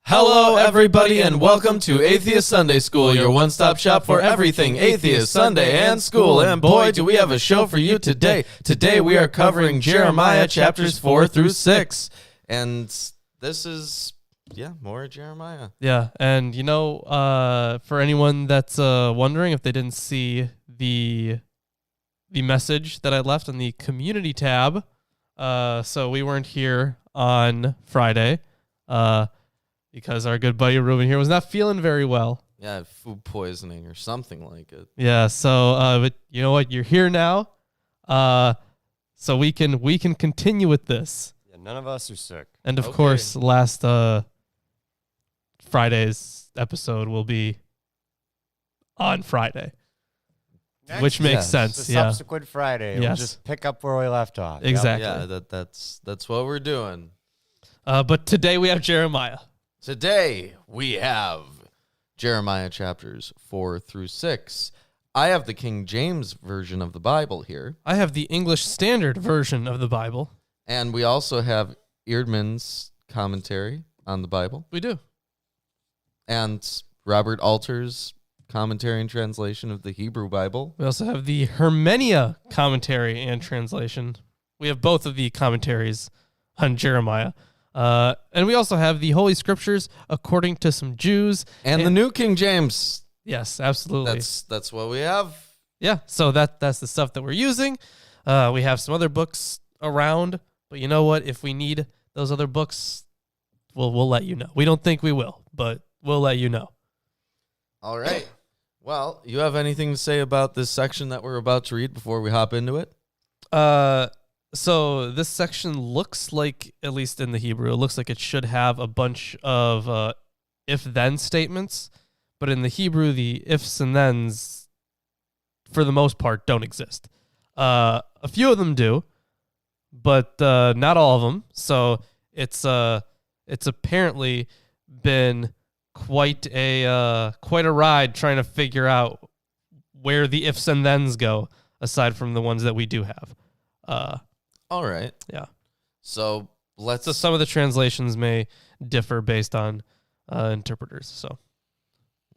Hello, everybody, and welcome to Atheist Sunday School, your one-stop shop for everything Atheist, Sunday, and school. And boy, do we have a show for you today. Today we are covering Jeremiah chapters 4 through 6. And this is, more Jeremiah. Yeah, and for anyone that's wondering if they didn't see the message that I left on the community tab, so we weren't here on Friday, because our good buddy Ruben here was not feeling very well. Yeah, food poisoning or something like it. Yeah, so but you know what? You're here now, so we can continue with this. Yeah, none of us are sick. And of course, last Friday's episode will be on Friday, which makes sense. The Yeah, subsequent Friday, we'll Yes. just pick up where we left off. Yep. exactly. Yeah, that's what we're doing. But today we have Jeremiah. Today we have Jeremiah chapters 4 through 6. I have the King James version of the Bible here. I have the English Standard Version of the Bible. And we also have Eerdman's commentary on the Bible. We do. And Robert Alter's commentary and translation of the Hebrew Bible. We also have the Hermenia commentary and translation. We have both of the commentaries on Jeremiah. And we also have the Holy Scriptures according to some Jews. And the New King James. Yes, absolutely. That's what we have. Yeah, so that's the stuff that we're using. We have some other books around, but you know what? If we need those other books, we'll let you know. We don't think we will, but we'll let you know. All right. Well, you have anything to say about this section that we're about to read before we hop into it? So this section looks like, at least in the Hebrew, it looks like it should have a bunch of if-then statements, but in the Hebrew, the ifs and thens, for the most part, don't exist. A few of them do, but not all of them. So it's apparently been quite a ride trying to figure out where the ifs and thens go, aside from the ones that we do have. All right. Yeah. So some of the translations may differ based on interpreters. So,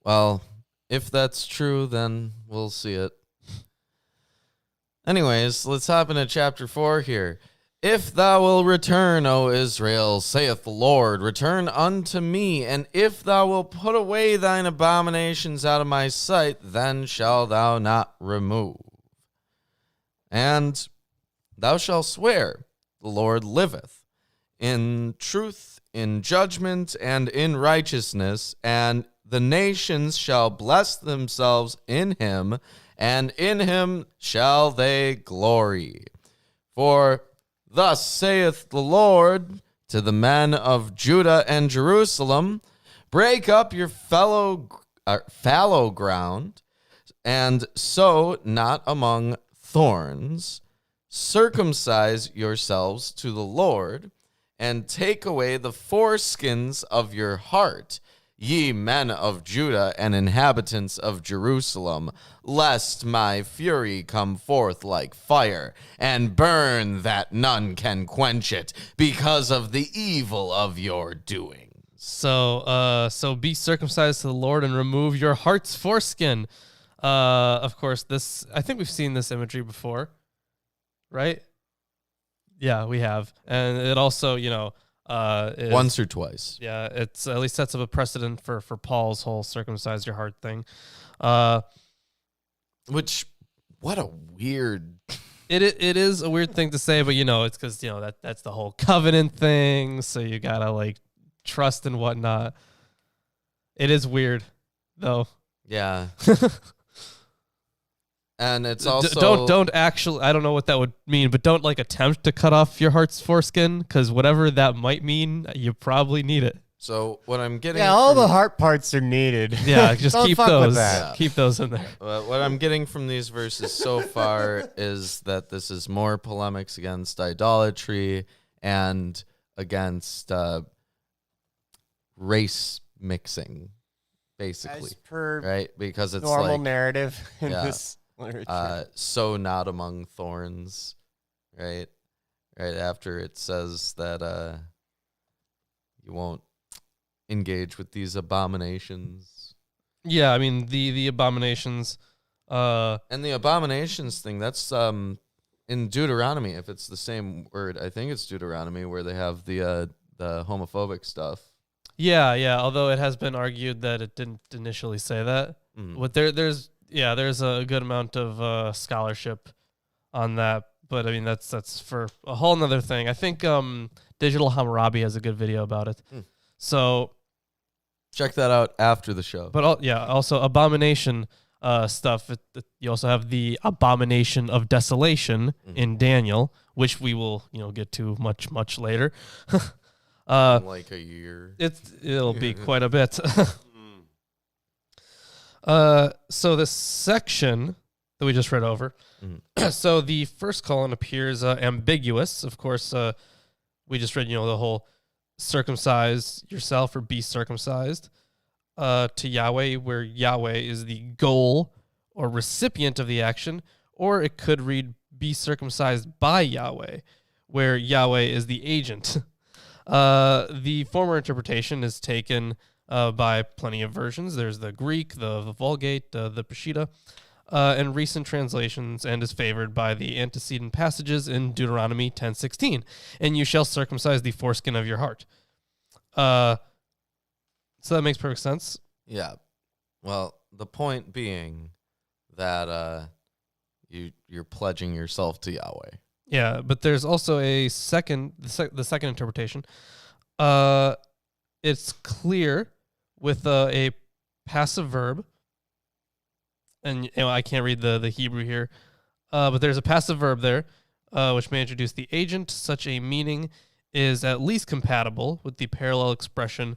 well, if that's true, then we'll see it. Anyways, let's hop into chapter 4 here. If thou wilt return, O Israel, saith the Lord, return unto me, and if thou wilt put away thine abominations out of my sight, then shalt thou not remove. And thou shalt swear, the Lord liveth, in truth, in judgment, and in righteousness, and the nations shall bless themselves in him, and in him shall they glory. For thus saith the Lord to the men of Judah and Jerusalem, break up your fallow ground, and sow not among thorns. Circumcise yourselves to the Lord, and take away the foreskins of your heart, ye men of Judah and inhabitants of Jerusalem, lest my fury come forth like fire, and burn that none can quench it, because of the evil of your doing. So be circumcised to the Lord and remove your heart's foreskin. Of course, I think we've seen this imagery before. Right? Yeah, we have. And it also, once or twice. Yeah, it's at least sets up a precedent for Paul's whole circumcise your heart thing. Which, what a weird... It is a weird thing to say, but, it's because, that's the whole covenant thing, so you gotta, trust and whatnot. It is weird, though. Yeah. And it's also... Don't actually... I don't know what that would mean, but don't, attempt to cut off your heart's foreskin, because whatever that might mean, you probably need it. So what I'm getting... Yeah, all the heart parts are needed. Yeah, just keep those. Yeah. Keep those in there. What I'm getting from these verses so far is that this is more polemics against idolatry and against race mixing, basically. As per right? Because it's normal narrative in yeah, this literature. sow not among thorns, right? Right after it says that you won't engage with these abominations. Yeah, I mean the abominations. And the abominations thing, that's in Deuteronomy. If it's the same word, I think it's Deuteronomy where they have the homophobic stuff. Yeah. Although it has been argued that it didn't initially say that, but there's a good amount of scholarship on that. But I mean that's for a whole nother thing. I think Digital Hammurabi has a good video about it. So check that out after the show. But also abomination stuff. You also have the abomination of desolation in Daniel, which we will get to much later. In like a year. It'll be quite a bit. So this section that we just read over. So the first colon appears ambiguous. Of course, we just read the whole circumcise yourself or be circumcised to Yahweh, where Yahweh is the goal or recipient of the action, or it could read be circumcised by Yahweh, where Yahweh is the agent. The former interpretation is taken by plenty of versions. There's the Greek, the Vulgate, the Peshitta, and recent translations, and is favored by the antecedent passages in Deuteronomy 10:16. And you shall circumcise the foreskin of your heart. So that makes perfect sense. Yeah. Well, the point being that you're pledging yourself to Yahweh. Yeah, but there's also a second, the second interpretation. It's clear with a passive verb, and I can't read the Hebrew here, but there's a passive verb there, which may introduce the agent. Such a meaning is at least compatible with the parallel expression,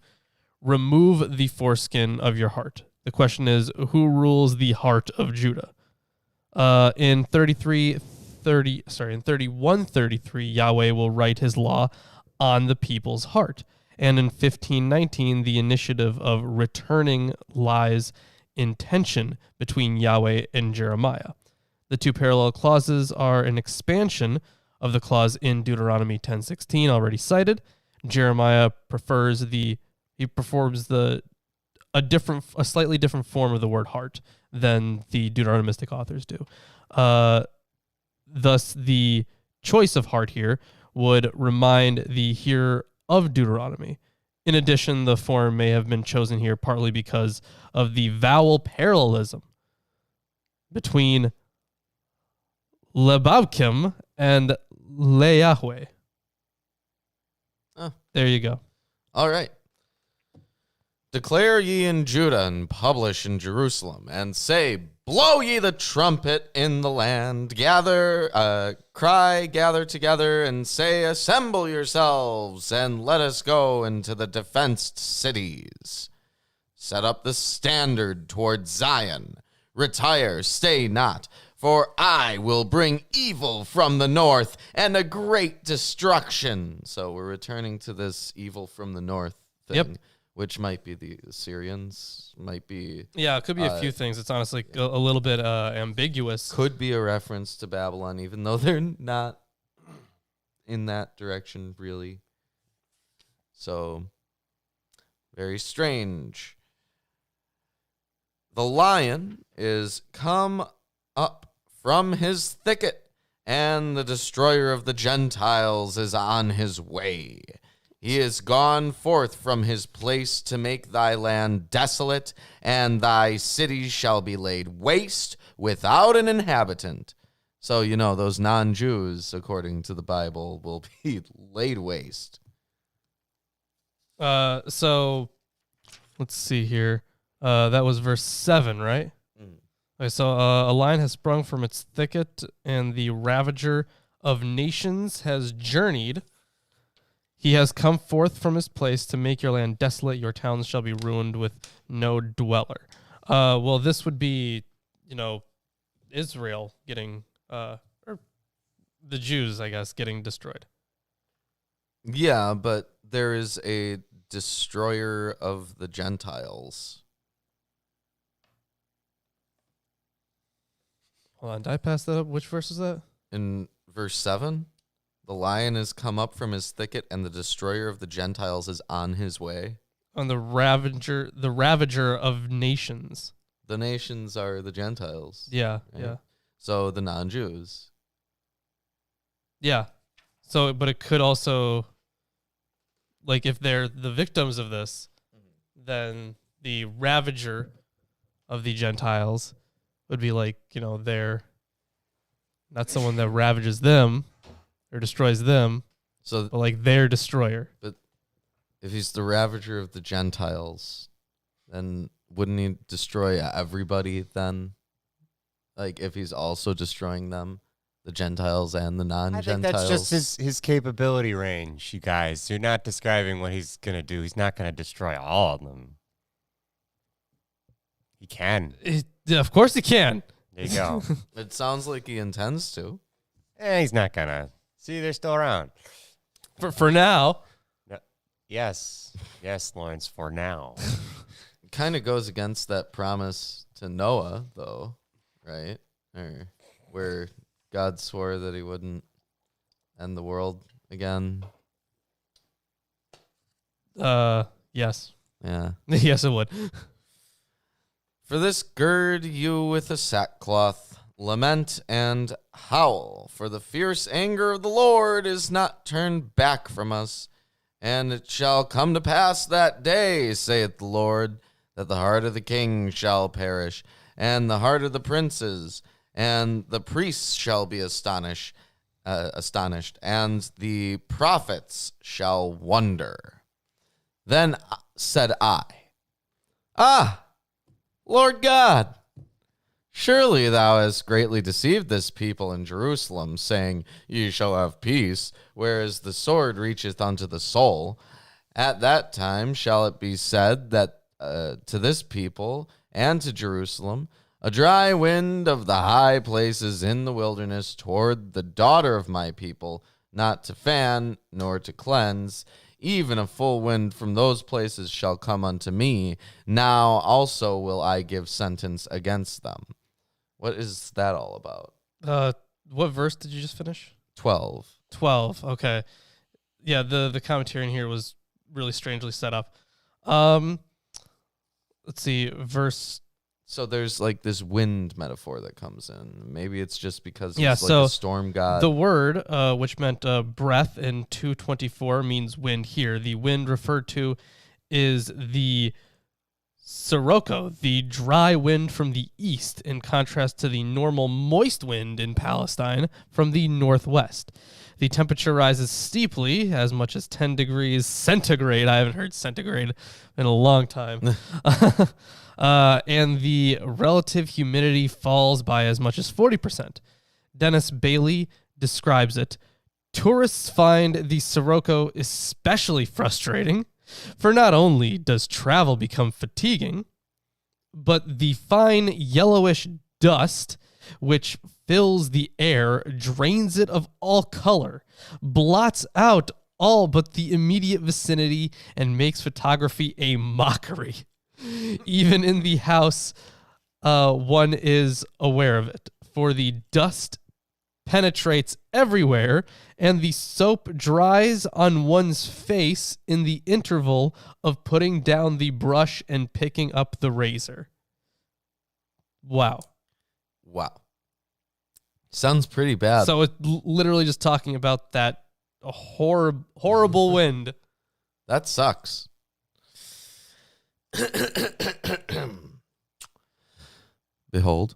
remove the foreskin of your heart. The question is, who rules the heart of Judah? In 31:33, Yahweh will write his law on the people's heart. And in 15:19, the initiative of returning lies in tension between Yahweh and Jeremiah. The two parallel clauses are an expansion of the clause in Deuteronomy 10:16 already cited. Jeremiah performs a slightly different form of the word heart than the Deuteronomistic authors do. Thus, the choice of heart here would remind the hearer of Deuteronomy. In addition, the form may have been chosen here partly because of the vowel parallelism between Lebavkim and Le-Yahweh. Oh. There you go. All right. Declare ye in Judah and publish in Jerusalem, and say, blow ye the trumpet in the land. Cry, gather together, and say, assemble yourselves, and let us go into the defenced cities. Set up the standard toward Zion. Retire, stay not, for I will bring evil from the north and a great destruction. So we're returning to this evil from the north thing. Yep. Which might be the Assyrians, might be... Yeah, it could be a few things. It's honestly a little bit ambiguous. Could be a reference to Babylon, even though they're not in that direction, really. So, very strange. The lion is come up from his thicket, and the destroyer of the Gentiles is on his way. He is gone forth from his place to make thy land desolate, and thy cities shall be laid waste without an inhabitant. So, those non-Jews, according to the Bible, will be laid waste. So, let's see here. That was verse 7, right? Okay, so a lion has sprung from its thicket, and the ravager of nations has journeyed. He has come forth from his place to make your land desolate. Your towns shall be ruined with no dweller. Well, this would be, Israel getting, or the Jews, I guess, getting destroyed. Yeah, but there is a destroyer of the Gentiles. Hold on, did I pass that up? Which verse is that? In verse 7, the lion has come up from his thicket, and the destroyer of the Gentiles is on his way. On the ravager of nations. The nations are the Gentiles. Yeah, Right. yeah. So the non-Jews. Yeah. So, but it could also, like, if they're the victims of this, then the ravager of the Gentiles would be like, they're not someone that ravages them or destroys them, So but like their destroyer. if he's the ravager of the Gentiles, then wouldn't he destroy everybody then? Like if he's also destroying them, the Gentiles and the I non-Gentiles? think that's just his capability range, you guys. You're not describing what he's going to do. He's not going to destroy all of them. He can. Of course he can. There you go. It sounds like he intends to. He's not going to. See, they're still around. For now. Yes. Yes, Lawrence, for now. Kind of goes against that promise to Noah, though, right? Or where God swore that he wouldn't end the world again. Yes. Yeah. Yes, it would. For this, gird you with a sackcloth, lament and howl, for the fierce anger of the Lord is not turned back from us. And it shall come to pass that day, saith the Lord, that the heart of the king shall perish, and the heart of the princes, and the priests shall be astonished, and the prophets shall wonder. Then said I, Ah, Lord God, surely thou hast greatly deceived this people in Jerusalem, saying, Ye shall have peace, whereas the sword reacheth unto the soul. At that time shall it be said that to this people and to Jerusalem, a dry wind of the high places in the wilderness toward the daughter of my people, not to fan nor to cleanse, even a full wind from those places shall come unto me. Now also will I give sentence against them. What is that all about? What verse did you just finish? 12. 12. Okay. Yeah, the commentary in here was really strangely set up. Let's see, verse. So there's like this wind metaphor that comes in. Maybe it's just because Yeah, he's like so a storm god. The word, which meant breath in 224, means wind here. The wind referred to is the sirocco, the dry wind from the east, in contrast to the normal moist wind in Palestine from the northwest. The temperature rises steeply, as much as 10 degrees centigrade. I haven't heard centigrade in a long time. And the relative humidity falls by as much as 40%. Dennis Bailey describes it. Tourists find the sirocco especially frustrating, for not only does travel become fatiguing, but the fine yellowish dust which fills the air drains it of all color, blots out all but the immediate vicinity, and makes photography a mockery. Even in the house, one is aware of it, for the dust penetrates everywhere, and the soap dries on one's face in the interval of putting down the brush and picking up the razor. Wow. Sounds pretty bad. So it's literally just talking about that horrible wind. That sucks. Behold.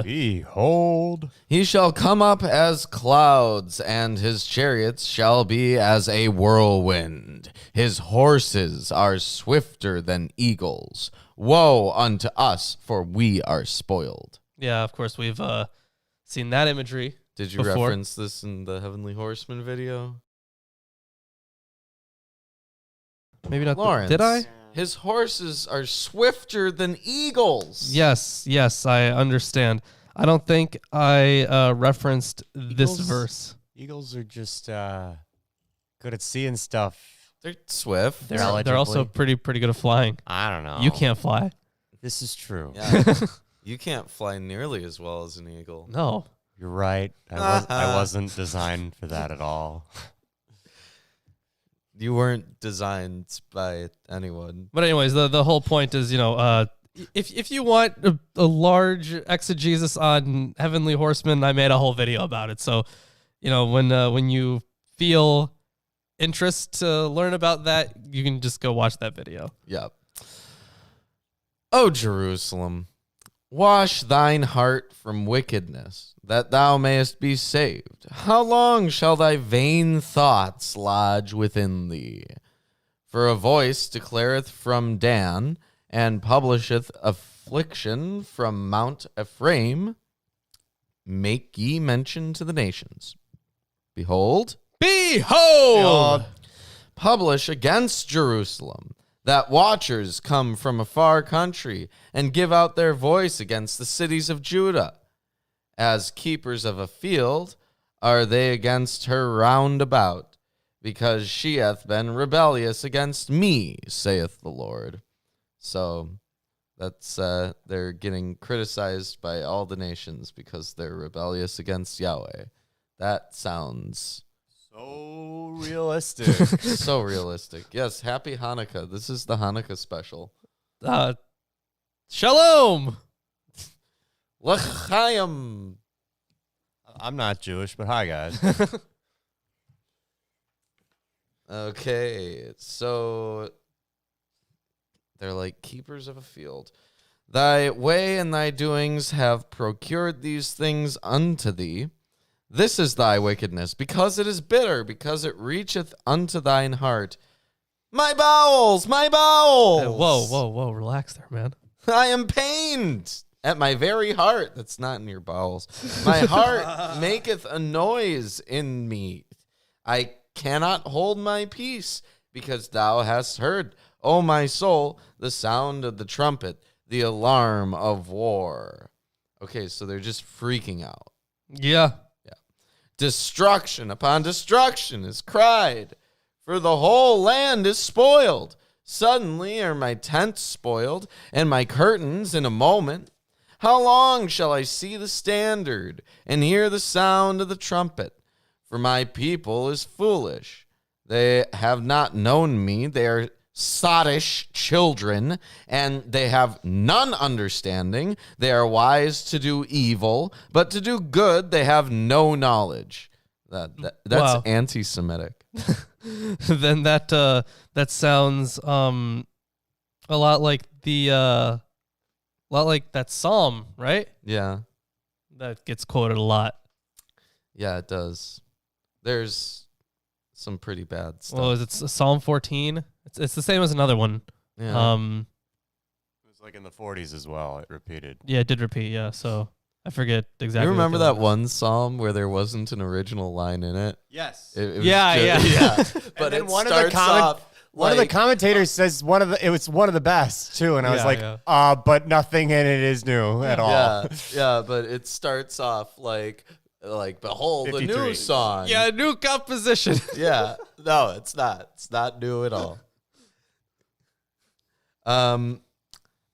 Behold. He shall come up as clouds, and his chariots shall be as a whirlwind. His horses are swifter than eagles. Woe unto us, for we are spoiled. Yeah, of course, we've seen that imagery. Did you before. reference this in the Heavenly Horseman video? Maybe not. Lawrence, Did I? His horses are swifter than eagles. Yes, I understand. I don't think I referenced this Eagles? verse. Eagles are just good at seeing stuff. They're swift. They're also Relatively. pretty good at flying. I don't know. You can't fly. This is true. Yeah. You can't fly nearly as well as an eagle. No. You're right. I wasn't designed for that at all. You weren't designed by anyone. But anyways, the whole point is, if you want a large exegesis on heavenly horsemen, I made a whole video about it. So, when you feel interest to learn about that, you can just go watch that video. Yep. O Jerusalem, wash thine heart from wickedness, that thou mayest be saved. How long shall thy vain thoughts lodge within thee? For a voice declareth from Dan, and publisheth affliction from Mount Ephraim. Make ye mention to the nations. Behold, publish against Jerusalem, that watchers come from a far country, and give out their voice against the cities of Judah. As keepers of a field are they against her round about, because she hath been rebellious against me, saith the Lord. So that's they're getting criticized by all the nations because they're rebellious against Yahweh. That sounds So realistic. so realistic. Yes, happy Hanukkah. This is the Hanukkah special. Shalom. L'chaim. I'm not Jewish, but hi, guys. Okay, so they're like keepers of a field. Thy way and thy doings have procured these things unto thee. This is thy wickedness, because it is bitter, because it reacheth unto thine heart. My bowels, my bowels. Whoa, relax there, man. I am pained at my very heart. That's not in your bowels. My heart maketh a noise in me. I cannot hold my peace, because thou hast heard, O my soul, the sound of the trumpet, the alarm of war. Okay, so they're just freaking out. Yeah. Destruction upon destruction is cried, for the whole land is spoiled. Suddenly are my tents spoiled, and my curtains in a moment. How long shall I see the standard, and hear the sound of the trumpet? For my people is foolish. They have not known me. They are sottish children, and they have none understanding. They are wise to do evil, but to do good they have no knowledge. That's Wow. anti-Semitic. Then that sounds a lot like that psalm, right? Yeah. That gets quoted a lot. Yeah, it does. There's some pretty bad stuff. Well, is it Psalm 14? It's the same as another one. Yeah. It was like in the 40s as well. It repeated. Yeah, it did repeat. Yeah, so I forget exactly. You remember what that the- one psalm where there wasn't an original line in it? Yes. It was Yeah. But then it one of the starts off One of the like- commentators says it was one of the best too, and I was Yeah, like, but nothing in it is new at all. Yeah, but it starts off like behold the 53. new song. Yeah, new composition. Yeah. No, it's not. It's not new at all.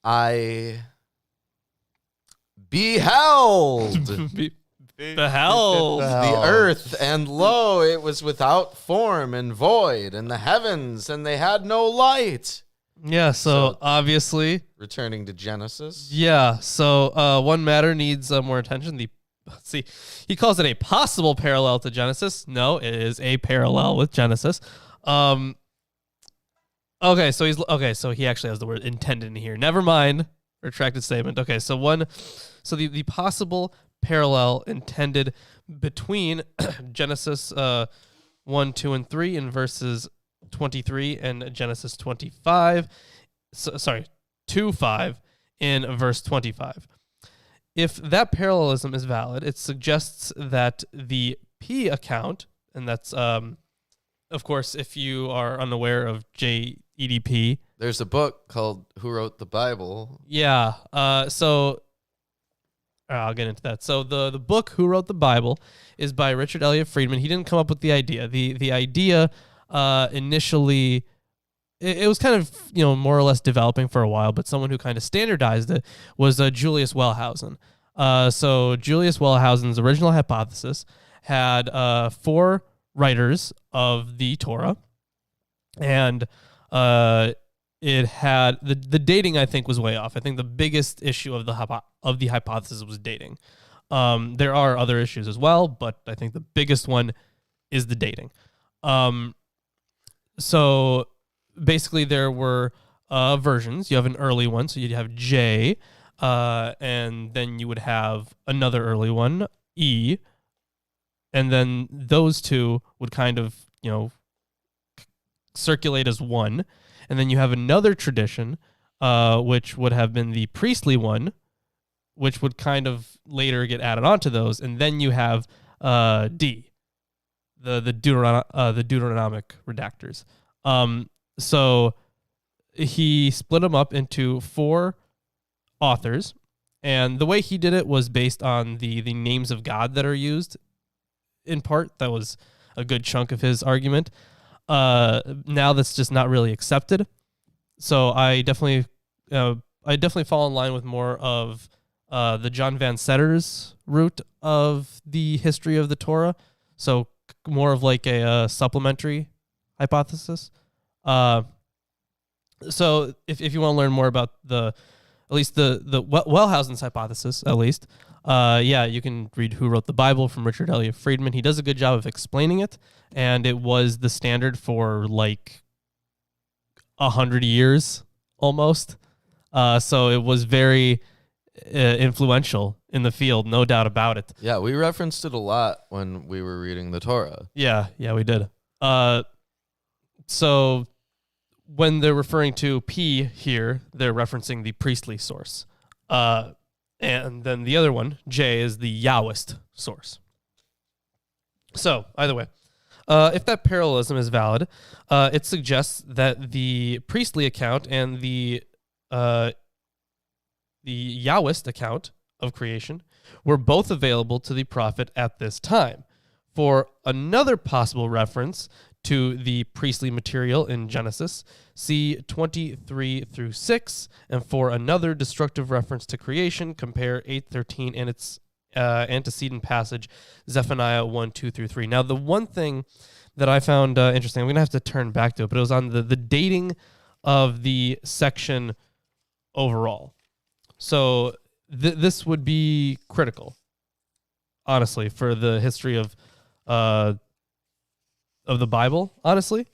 I beheld Beheld. the earth, and lo, it was without form and void, and the heavens, and they had no light. Yeah, so So- obviously, Returning to Genesis. yeah. So one matter needs more attention. Let's see, he calls it a possible parallel to Genesis. No, it is a parallel with Genesis. Okay, so he actually has the word intended in here. Never mind. Retracted statement. Okay, so the possible parallel intended between Genesis 1, 2, and 3 in verses 23 and Genesis 25. 2:5 in verse 25. If that parallelism is valid, it suggests that the P account, and that's of course, if you are unaware of JEDP, There's a book called Who Wrote the Bible? yeah. So I'll get into that. So the book Who Wrote the Bible is by Richard Elliott Friedman. He didn't come up with the idea. The idea initially it was kind of more or less developing for a while, but someone who kind of standardized it was Julius Wellhausen. So Julius Wellhausen's original hypothesis had 4 writers of the Torah. and it had the dating, I think, was way off. I think the biggest issue of the hypothesis was dating. There are other issues as well, but I think the biggest one is the dating. So basically, there were versions. You have an early one, so you'd have J, and then you would have another early one, E, and then those two would kind of, circulate as one. And then you have another tradition, which would have been the priestly one, which would kind of later get added onto those. And then you have D, the Deuteronomic redactors. So he split them up into 4 authors, and the way he did it was based on the names of God that are used. In part, that was a good chunk of his argument. Now that's just not really accepted. So I definitely fall in line with more of the John Van Setter's route of the history of the Torah. So more of like a supplementary hypothesis. So if you want to learn more about at least the Wellhausen's hypothesis, at least, you can read Who Wrote the Bible from Richard Elliott Friedman. He does a good job of explaining it, and it was the standard for like 100 years almost. So it was very influential in the field, no doubt about it. Yeah, we referenced it a lot when we were reading the Torah. Yeah, we did. So when they're referring to P here, they're referencing the priestly source. And then the other one, J, is the Yahwist source. So, either way, if that parallelism is valid, it suggests that the priestly account and the Yahwist account of creation were both available to the prophet at this time. For another possible reference to the priestly material in Genesis, see 23 through 6, and for another destructive reference to creation, compare 8:13 and its antecedent passage, Zephaniah 1:2 through 3. Now, the one thing that I found interesting, I'm going to have to turn back to it, but it was on the dating of the section overall. So this would be critical, honestly, for the history of the Bible, honestly,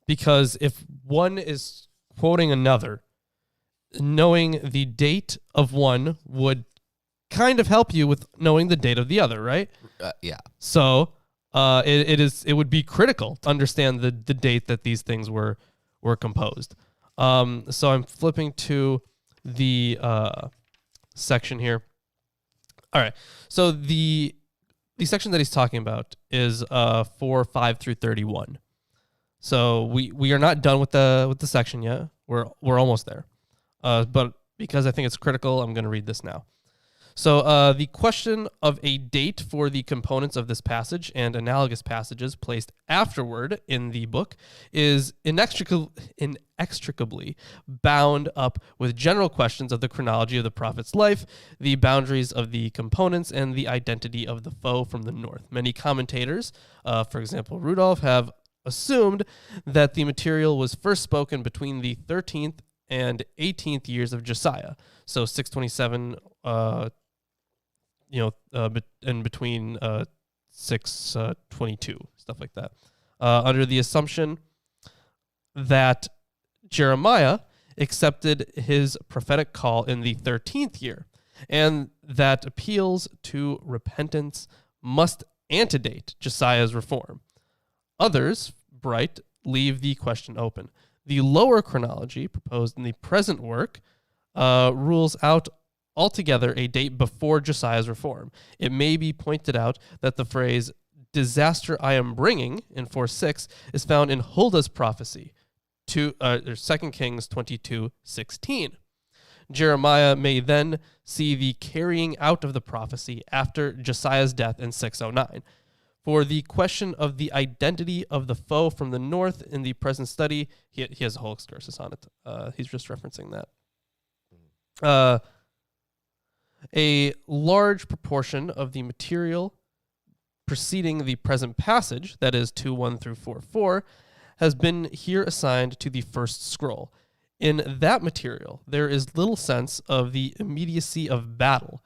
because if one is quoting another, knowing the date of one would kind of help you with knowing the date of the other, right? Yeah. So it would be critical to understand the date that these things were composed. So I'm flipping to the section here. All right. So the section that he's talking about is 4:5 through 31. So we are not done with the section yet. We're almost there. But because I think it's critical, I'm going to read this now. So the question of a date for the components of this passage and analogous passages placed afterward in the book is inextricably bound up with general questions of the chronology of the prophet's life, the boundaries of the components, and the identity of the foe from the north. Many commentators, for example, Rudolph, have assumed that the material was first spoken between the 13th and 18th years of Josiah, so 627 and between 622, stuff like that, under the assumption that Jeremiah accepted his prophetic call in the 13th year, and that appeals to repentance must antedate Josiah's reform. Others, Bright, leave the question open. The lower chronology proposed in the present work rules out altogether a date before Josiah's reform. It may be pointed out that the phrase "disaster I am bringing" in 4:6 is found in Huldah's prophecy, 2 Kings 22:16. Jeremiah may then see the carrying out of the prophecy after Josiah's death in 609. For the question of the identity of the foe from the north in the present study, he has a whole excursus on it. He's just referencing that. A large proportion of the material preceding the present passage, that is 2:1 through 4:4, has been here assigned to the first scroll. In that material, there is little sense of the immediacy of battle.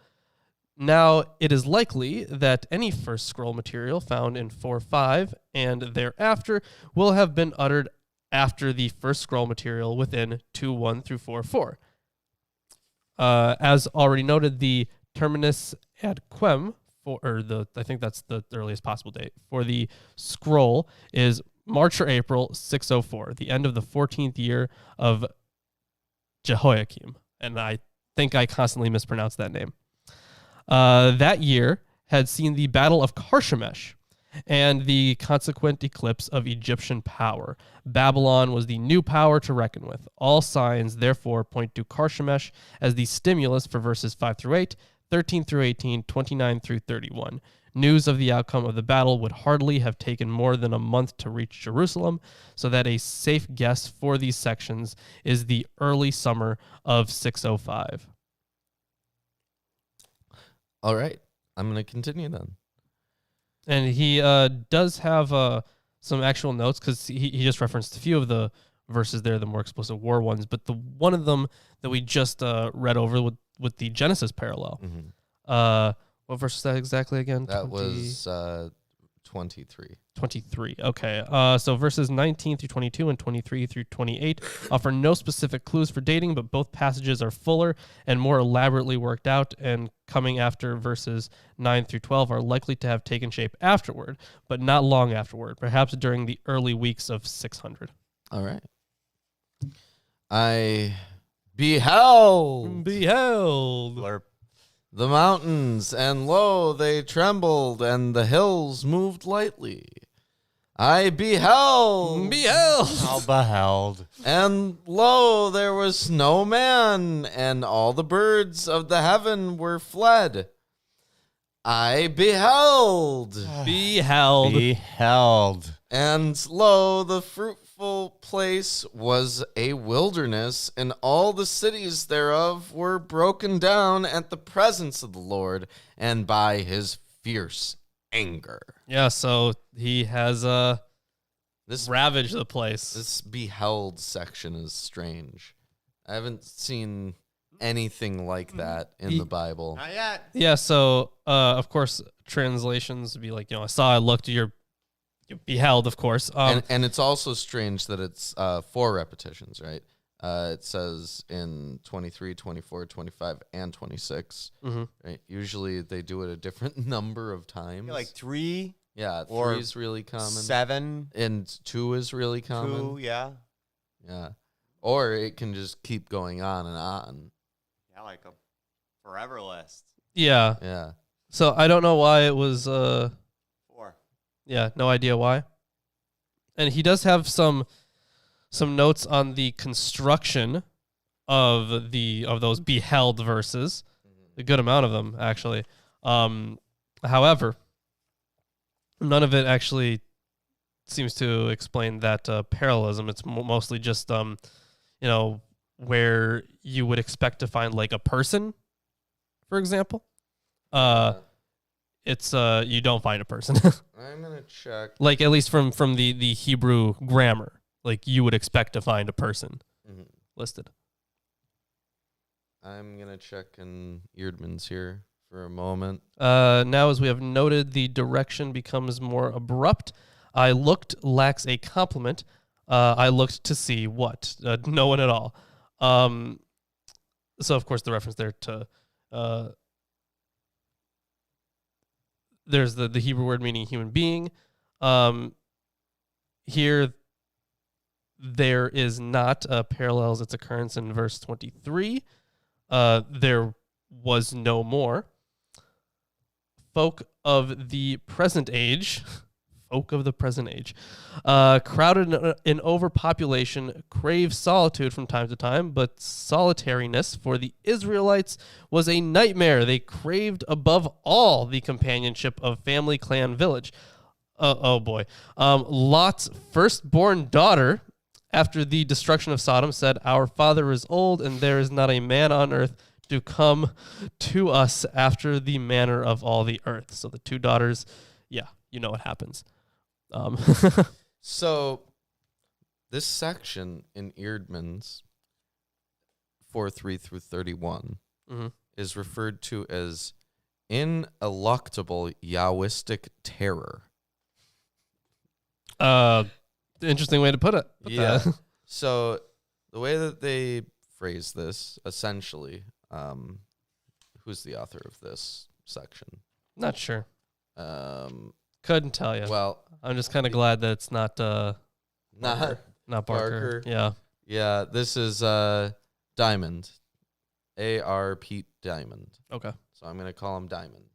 Now, it is likely that any first scroll material found in 4.5 and thereafter will have been uttered after the first scroll material within 2.1 through 4.4. As already noted, the terminus ad quem, I think that's the earliest possible date, for the scroll is March or April 604, the end of the 14th year of Jehoiakim. And I think I constantly mispronounce that name. That year had seen the Battle of Carchemish and the consequent eclipse of Egyptian power. Babylon was the new power to reckon with. All signs, therefore, point to Carchemish as the stimulus for verses 5 through 8, 13 through 18, 29 through 31. News of the outcome of the battle would hardly have taken more than a month to reach Jerusalem, so that a safe guess for these sections is the early summer of 605. All right. I'm going to continue then. And he does have some actual notes, because he just referenced a few of the verses there, the more explicit war ones, but the one of them that we just read over with the Genesis parallel. Mm-hmm. What verse is that exactly again? That was 23. 23. Okay. So verses 19 through 22 and 23 through 28 offer no specific clues for dating, but both passages are fuller and more elaborately worked out, and coming after verses 9 through 12 are likely to have taken shape afterward, but not long afterward, perhaps during the early weeks of 600. All right. I beheld Blurp. the mountains, and lo, they trembled, and the hills moved lightly. I beheld, How beheld. and lo, there was no man, and all the birds of the heaven were fled. I beheld, Beheld. and lo, the fruitful place was a wilderness, and all the cities thereof were broken down at the presence of the Lord and by his fierce anger. Yeah, so he has This ravaged the place. this beheld section is strange. I haven't seen anything like that in the Bible. Not yet. Yeah, so of course translations would be like, I saw, I looked, you beheld, of course. And it's also strange that it's 4 repetitions, right? It says in 23, 24, 25, and 26. Mhm. Right? Usually they do it a different number of times. Like 3, Yeah, or 3 is really common. 7, And 2 is really common. 2, yeah. Yeah. Or it can just keep going on and on. Yeah, like a forever list. Yeah. Yeah. So I don't know why it was 4. yeah, no idea why. And he does have some notes on the construction of those beheld verses. A good amount of them, actually. However, none of it actually seems to explain that parallelism. It's mostly just where you would expect to find like a person, for example. It's you don't find a person. I'm going to check. Like, at least from the Hebrew grammar, like you would expect to find a person listed. I'm going to check in Eerdmans here for a moment. Now, as we have noted, the direction becomes more abrupt. I looked lacks a complement. I looked to see what? No one at all. So, of course, the reference there to there's the Hebrew word meaning human being. Here, there is not parallels its occurrence in verse 23. There was no more. Folk of the present age, crowded in overpopulation, crave solitude from time to time, but solitariness for the Israelites was a nightmare. They craved above all the companionship of family, clan, village. Oh boy. Lot's firstborn daughter, after the destruction of Sodom, said, "Our father is old, and there is not a man on earth to come to us after the manner of all the earth." So the 2 daughters, yeah, you know what happens. So this section in Eerdmans 4:3 through 31 Mm-hmm. is referred to as ineluctable Yahwistic terror. Interesting way to put it. Yeah. That. So the way that they phrase this, essentially, who's the author of this section? Not sure. Couldn't tell you. Well, I'm just kind of glad that it's not not Barker. Barker. Yeah. Yeah, this is Diamond. A.R. Pete Diamond. Okay. So I'm going to call him Diamond.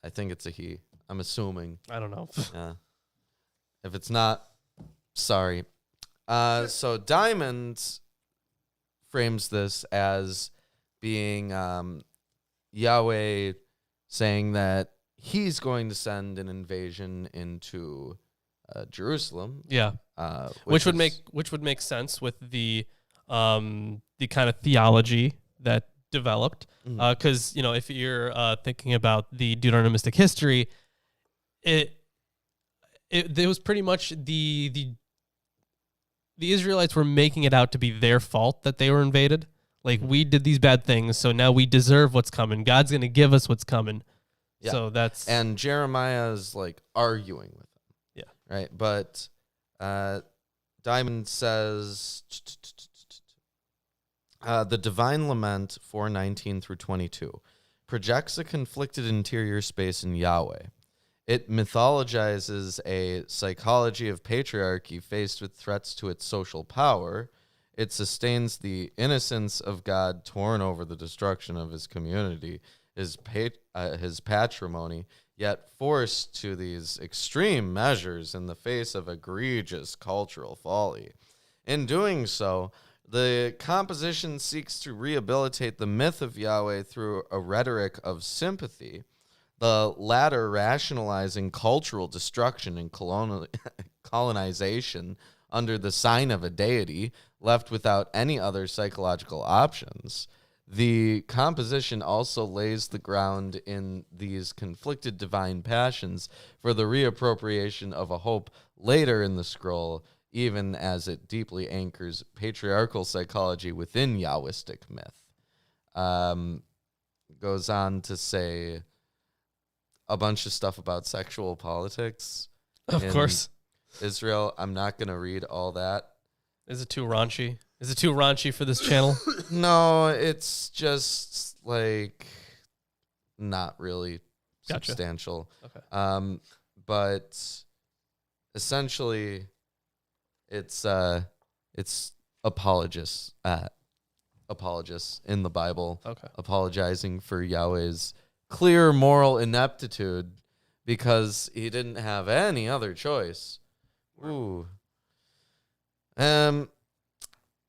I think it's a he. I'm assuming. I don't know. Yeah. If it's not, sorry. So Diamond frames this as being Yahweh saying that he's going to send an invasion into Jerusalem. Yeah. Which would make sense with the kind of theology that developed. Because if you're thinking about the Deuteronomistic history, it was pretty much the Israelites were making it out to be their fault that they were invaded. Like, we did these bad things, so now we deserve what's coming. God's going to give us what's coming. Yeah. So that's... And Jeremiah is like arguing with them. Yeah. Right. But Diamond says the Divine Lament 4:19 through 22 projects a conflicted interior space in Yahweh. It mythologizes a psychology of patriarchy faced with threats to its social power. It sustains the innocence of God torn over the destruction of his community, his patrimony, yet forced to these extreme measures in the face of egregious cultural folly. In doing so, the composition seeks to rehabilitate the myth of Yahweh through a rhetoric of sympathy, the latter rationalizing cultural destruction and colonization under the sign of a deity, left without any other psychological options. The composition also lays the ground in these conflicted divine passions for the reappropriation of a hope later in the scroll, even as it deeply anchors patriarchal psychology within Yahwistic myth. Goes on to say a bunch of stuff about sexual politics. Of course. Israel. I'm not going to read all that. Is it too raunchy? Is it too raunchy for this channel? No, it's just like not really substantial. Okay. But essentially it's apologists in the Bible. Okay. Apologizing for Yahweh's clear moral ineptitude because he didn't have any other choice. Ooh.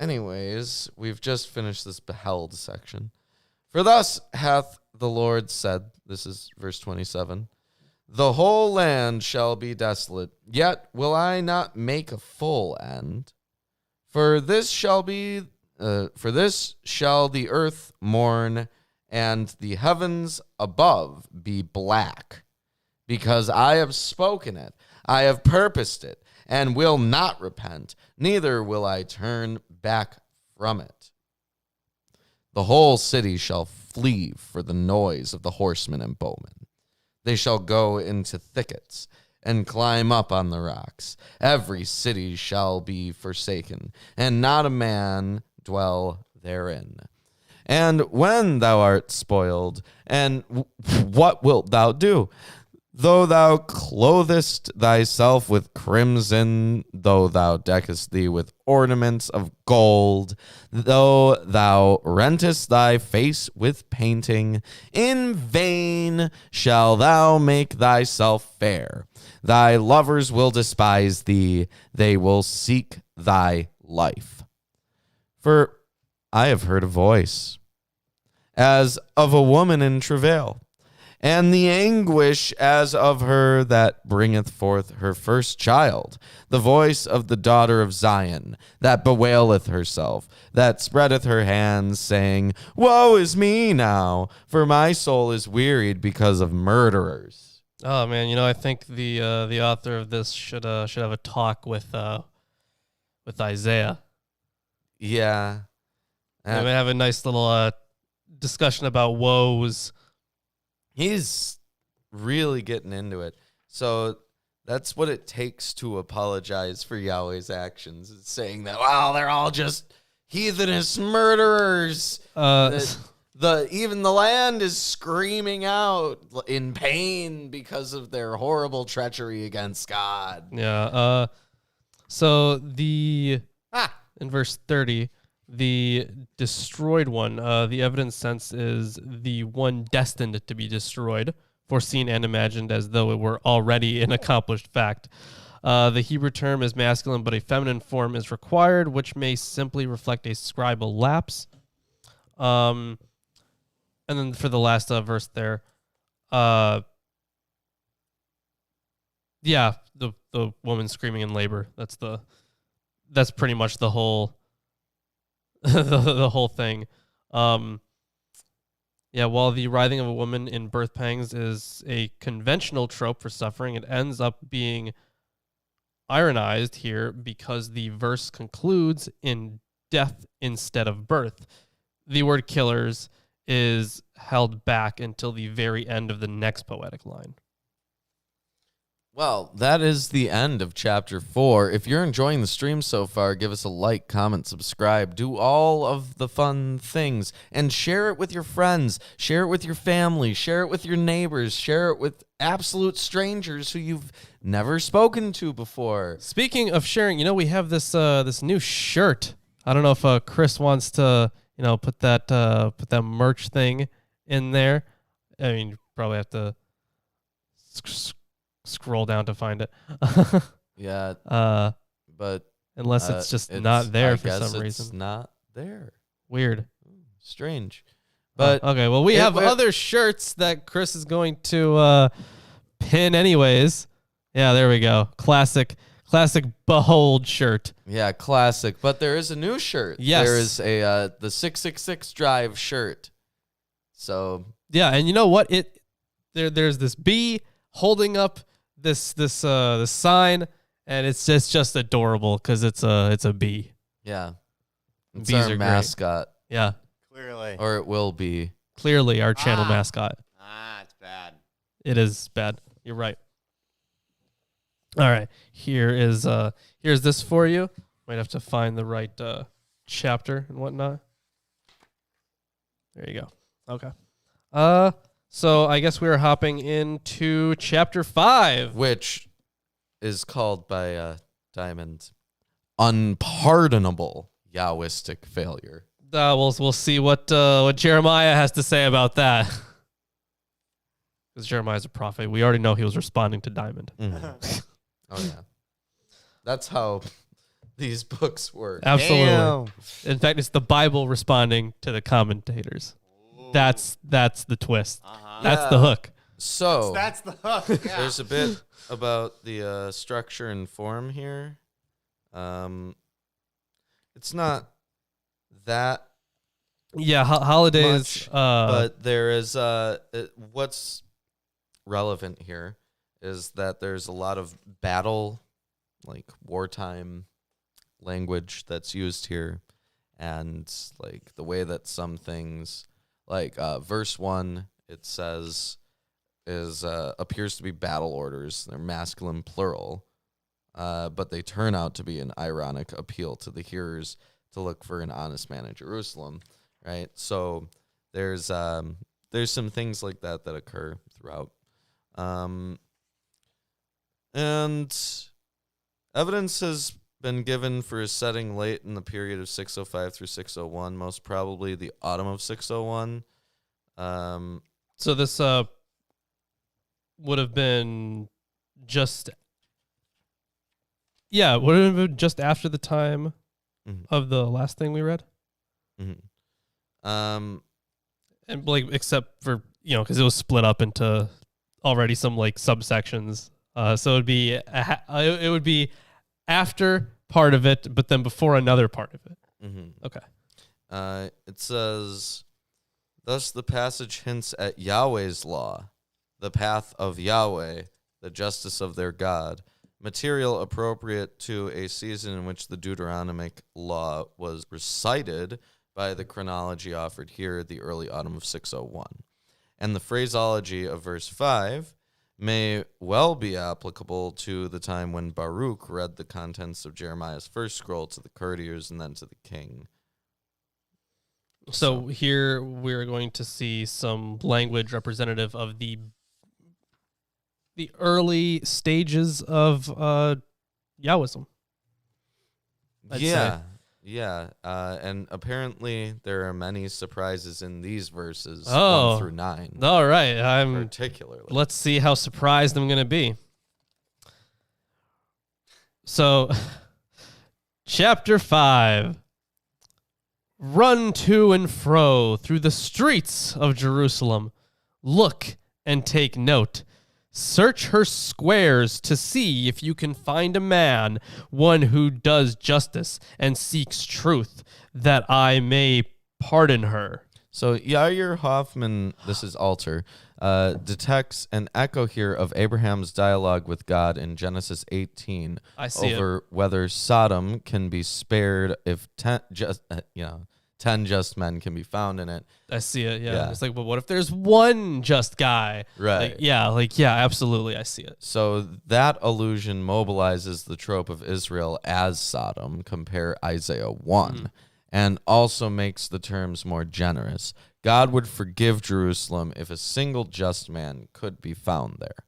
Anyways, we've just finished this beheld section. For thus hath the Lord said, this is verse 27, the whole land shall be desolate, yet will I not make a full end. For this shall the earth mourn, and the heavens above be black, because I have spoken it, I have purposed it, and will not repent, neither will I turn back from it. The whole city shall flee for the noise of the horsemen and bowmen. They shall go into thickets and climb up on the rocks. Every city shall be forsaken, and not a man dwell therein. And when thou art spoiled, and what wilt thou do? Though thou clothest thyself with crimson, though thou deckest thee with ornaments of gold, though thou rentest thy face with painting, in vain shall thou make thyself fair. Thy lovers will despise thee, they will seek thy life. For I have heard a voice, as of a woman in travail, and the anguish as of her that bringeth forth her first child, the voice of the daughter of Zion, that bewaileth herself, that spreadeth her hands, saying, Woe is me now, for my soul is wearied because of murderers. Oh man, I think the author of this should have a talk with with Isaiah. Yeah. And we have a nice little discussion about woes. He's really getting into it. So that's what it takes to apologize for Yahweh's actions. It's saying that, wow, they're all just heathenish murderers. Even the land is screaming out in pain because of their horrible treachery against God. Yeah. So in verse 30, the destroyed one, the evidence sense is the one destined to be destroyed, foreseen and imagined as though it were already an accomplished fact. The Hebrew term is masculine, but a feminine form is required, which may simply reflect a scribal lapse. And then for the last verse there, the woman screaming in labor. That's pretty much the whole the whole thing. While the writhing of a woman in birth pangs is a conventional trope for suffering, it ends up being ironized here because the verse concludes in death instead of birth. The word killers is held back until the very end of the next poetic line. Well, that is the end of chapter 4. If you're enjoying the stream so far, give us a like, comment, subscribe, do all of the fun things, and share it with your friends, share it with your family, share it with your neighbors, share it with absolute strangers who you've never spoken to before. Speaking of sharing, we have this new shirt. I don't know if Chris wants to, put that merch thing in there. I mean, you probably have to scroll down to find it. Yeah. But unless it's just not there for some reason. It's not there. Weird. Strange. But okay, well, we have other shirts that Chris is going to pin anyways. Yeah, there we go. Classic Behold shirt. Yeah, classic. But there is a new shirt. Yes. There is the 666 Drive shirt. So yeah, and you know what? There's this bee holding up this sign, and it's just adorable because it's a bee. Yeah, it's Bees our are mascot. Great. Yeah, Clearly. Or it will be. Clearly our channel mascot. It's bad. It is bad. You're right. All right, here's this for you. Might have to find the right chapter and whatnot. There you go. Okay. So I guess we are hopping into chapter 5, Which is called by Diamond Unpardonable Yahwistic Failure. We'll see what Jeremiah has to say about that. Because Jeremiah's a prophet. We already know he was responding to Diamond. Mm-hmm. Oh, yeah. That's how these books work. Absolutely. Damn. In fact, it's the Bible responding to the commentators. That's the twist. That's the hook. So That's the hook. Yeah. there's a bit about the structure and form here. It's not that Yeah, holidays. much, but there is what's relevant here is that there's a lot of battle, like wartime language that's used here, and like the way that some things, like verse 1, it says is appears to be battle orders. They're masculine plural, but they turn out to be an ironic appeal to the hearers to look for an honest man in Jerusalem, right? So there's some things like that occur throughout. And evidence has been given for a setting late in the period of 605 through 601, most probably the autumn of 601. So this would have been just would have been just after the time of the last thing we read. Mm-hmm. And like except for because it was split up into already some like subsections. So it would be after part of it, but then before another part of it. Mm-hmm. Okay. It says, thus the passage hints at Yahweh's law, the path of Yahweh, the justice of their God, material appropriate to a season in which the Deuteronomic law was recited by the chronology offered here, the early autumn of 601. And the phraseology of verse 5 may well be applicable to the time when Baruch read the contents of Jeremiah's first scroll to the courtiers and then to the king. So here we're going to see some language representative of the early stages of Yahwism. I'd say. Yeah. And apparently there are many surprises in these verses 1 Oh. through 9. All right, Particularly. let's see how surprised I'm going to be. So, chapter 5. Run to and fro through the streets of Jerusalem. Look and take note. Search her squares to see if you can find a man, one who does justice and seeks truth, that I may pardon her. So Yair Hoffman, this is Alter, detects an echo here of Abraham's dialogue with God in Genesis 18 I see over whether Sodom can be spared if 10 just men can be found in it. I see it, yeah. Yeah. It's like, but what if there's one just guy? Right. Yeah, absolutely, I see it. So that allusion mobilizes the trope of Israel as Sodom, compare Isaiah 1, and also makes the terms more generous. God would forgive Jerusalem if a single just man could be found there.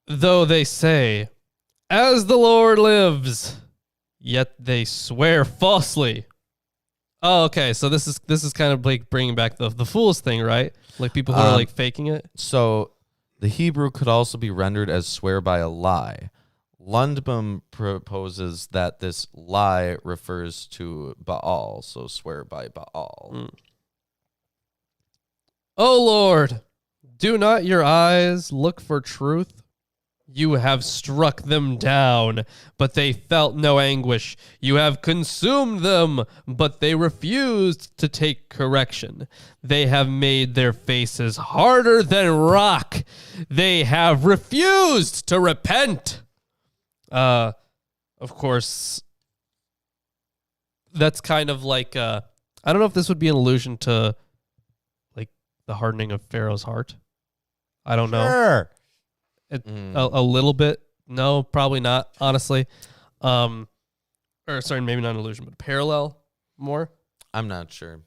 Though they say, as the Lord lives, yet they swear falsely. Oh, okay. So this is kind of like bringing back the fools thing, right? Like people who are like faking it. So the Hebrew could also be rendered as swear by a lie. Lundbaum proposes that this lie refers to Baal, so swear by Baal. O Lord, do not your eyes look for truth? You have struck them down, but they felt no anguish. You have consumed them, but they refused to take correction. They have made their faces harder than rock. They have refused to repent. Of course, that's kind of like, I don't know if this would be an allusion to like the hardening of Pharaoh's heart. I don't know. Sure. A little bit. No, probably not, honestly. Or sorry, maybe not an illusion, but parallel more. I'm not sure.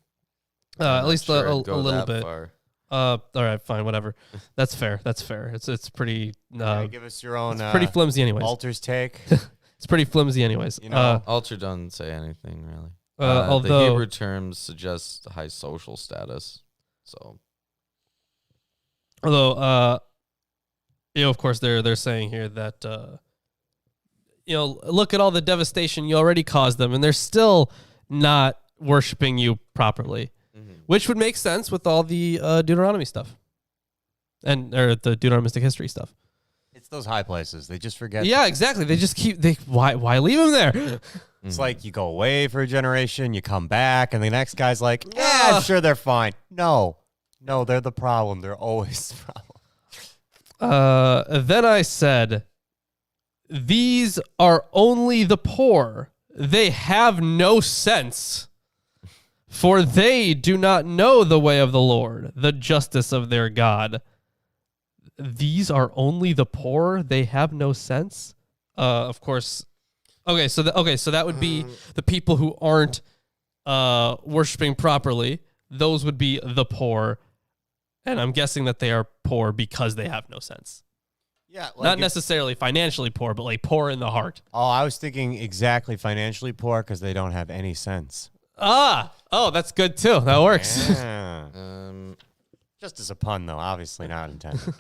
At least a I'd go little that bit. far. All right, fine, whatever. That's fair. It's pretty. Give us your own Pretty flimsy, anyways. Alter's take. It's pretty flimsy, anyways. You know, Alter doesn't say anything really. Although the Hebrew terms suggest high social status. So, of course, they're saying here that look at all the devastation you already caused them, and they're still not worshiping you properly, which would make sense with all the Deuteronomy stuff, or the Deuteronomistic history stuff. it's those high places. They just forget. Yeah, exactly. They just why leave them there? It's like you go away for a generation, you come back, and the next guy's like, Ah. I'm sure they're fine. No, they're the problem. They're always the problem. Then I said, these are only the poor. They have no sense, for they do not know the way of the Lord, the justice of their God. These are only the poor. They have no sense. Of course. Okay, so that would be the people who aren't worshiping properly. Those would be the poor. And I'm guessing that they are poor because they have no sense. Yeah, Not necessarily financially poor, but like poor in the heart. Oh, I was thinking exactly financially poor because they don't have any sense. Oh, that's good too. That works. Yeah. Just as a pun, though, obviously not intended.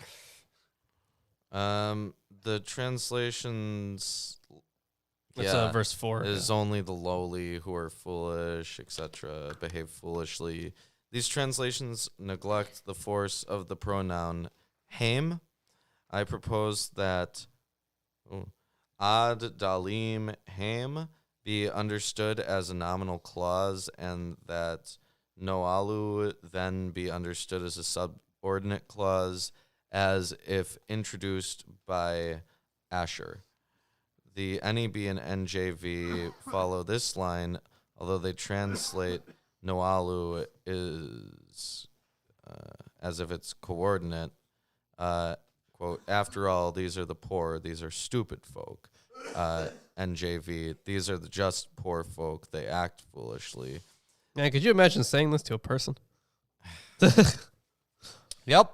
The translations. That's verse 4. Is only the lowly who are foolish, etc., behave foolishly. These translations neglect the force of the pronoun haim. I propose that ad dalim haim be understood as a nominal clause, and that noalu then be understood as a subordinate clause, as if introduced by Asher. The NEB and NJV follow this line, although they translate Noalu is as if it's coordinate. Quote, after all, these are the poor, these are stupid folk. NJV, these are the just poor folk, they act foolishly. Man, could you imagine saying this to a person? Yep.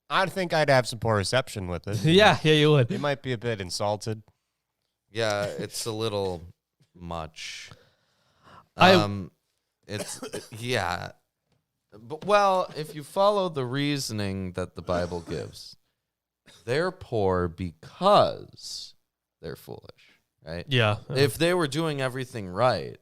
I think I'd have some poor reception with it. Yeah, you would. You might be a bit insulted. Yeah, it's a little much. I- It's yeah. But well, if you follow the reasoning that the Bible gives, they're poor because they're foolish, right? Yeah. If they were doing everything right,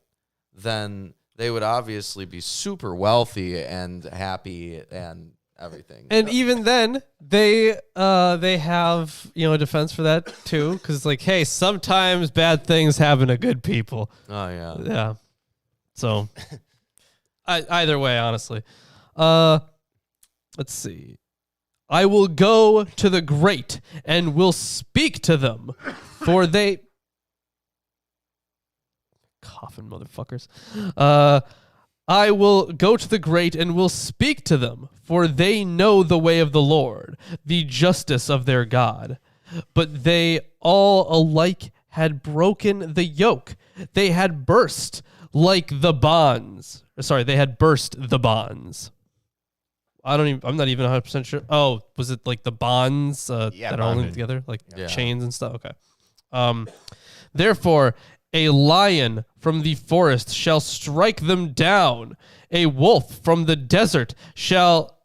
then they would obviously be super wealthy and happy and everything. And even then, they have a defense for that too, because it's like, hey, sometimes bad things happen to good people. Oh yeah. Yeah. So, either way, honestly, let's see. I will go to the great and will speak to them, for they coffin motherfuckers. I will go to the great and will speak to them, for they know the way of the Lord, the justice of their God. But they all alike had broken the yoke. They had burst like the bonds. Sorry, they had burst the bonds. I'm not even 100% sure. Oh, was it like the bonds that are only bonded. together? Like Yeah. chains and stuff? Okay. Therefore, a lion from the forest shall strike them down. A wolf from the desert shall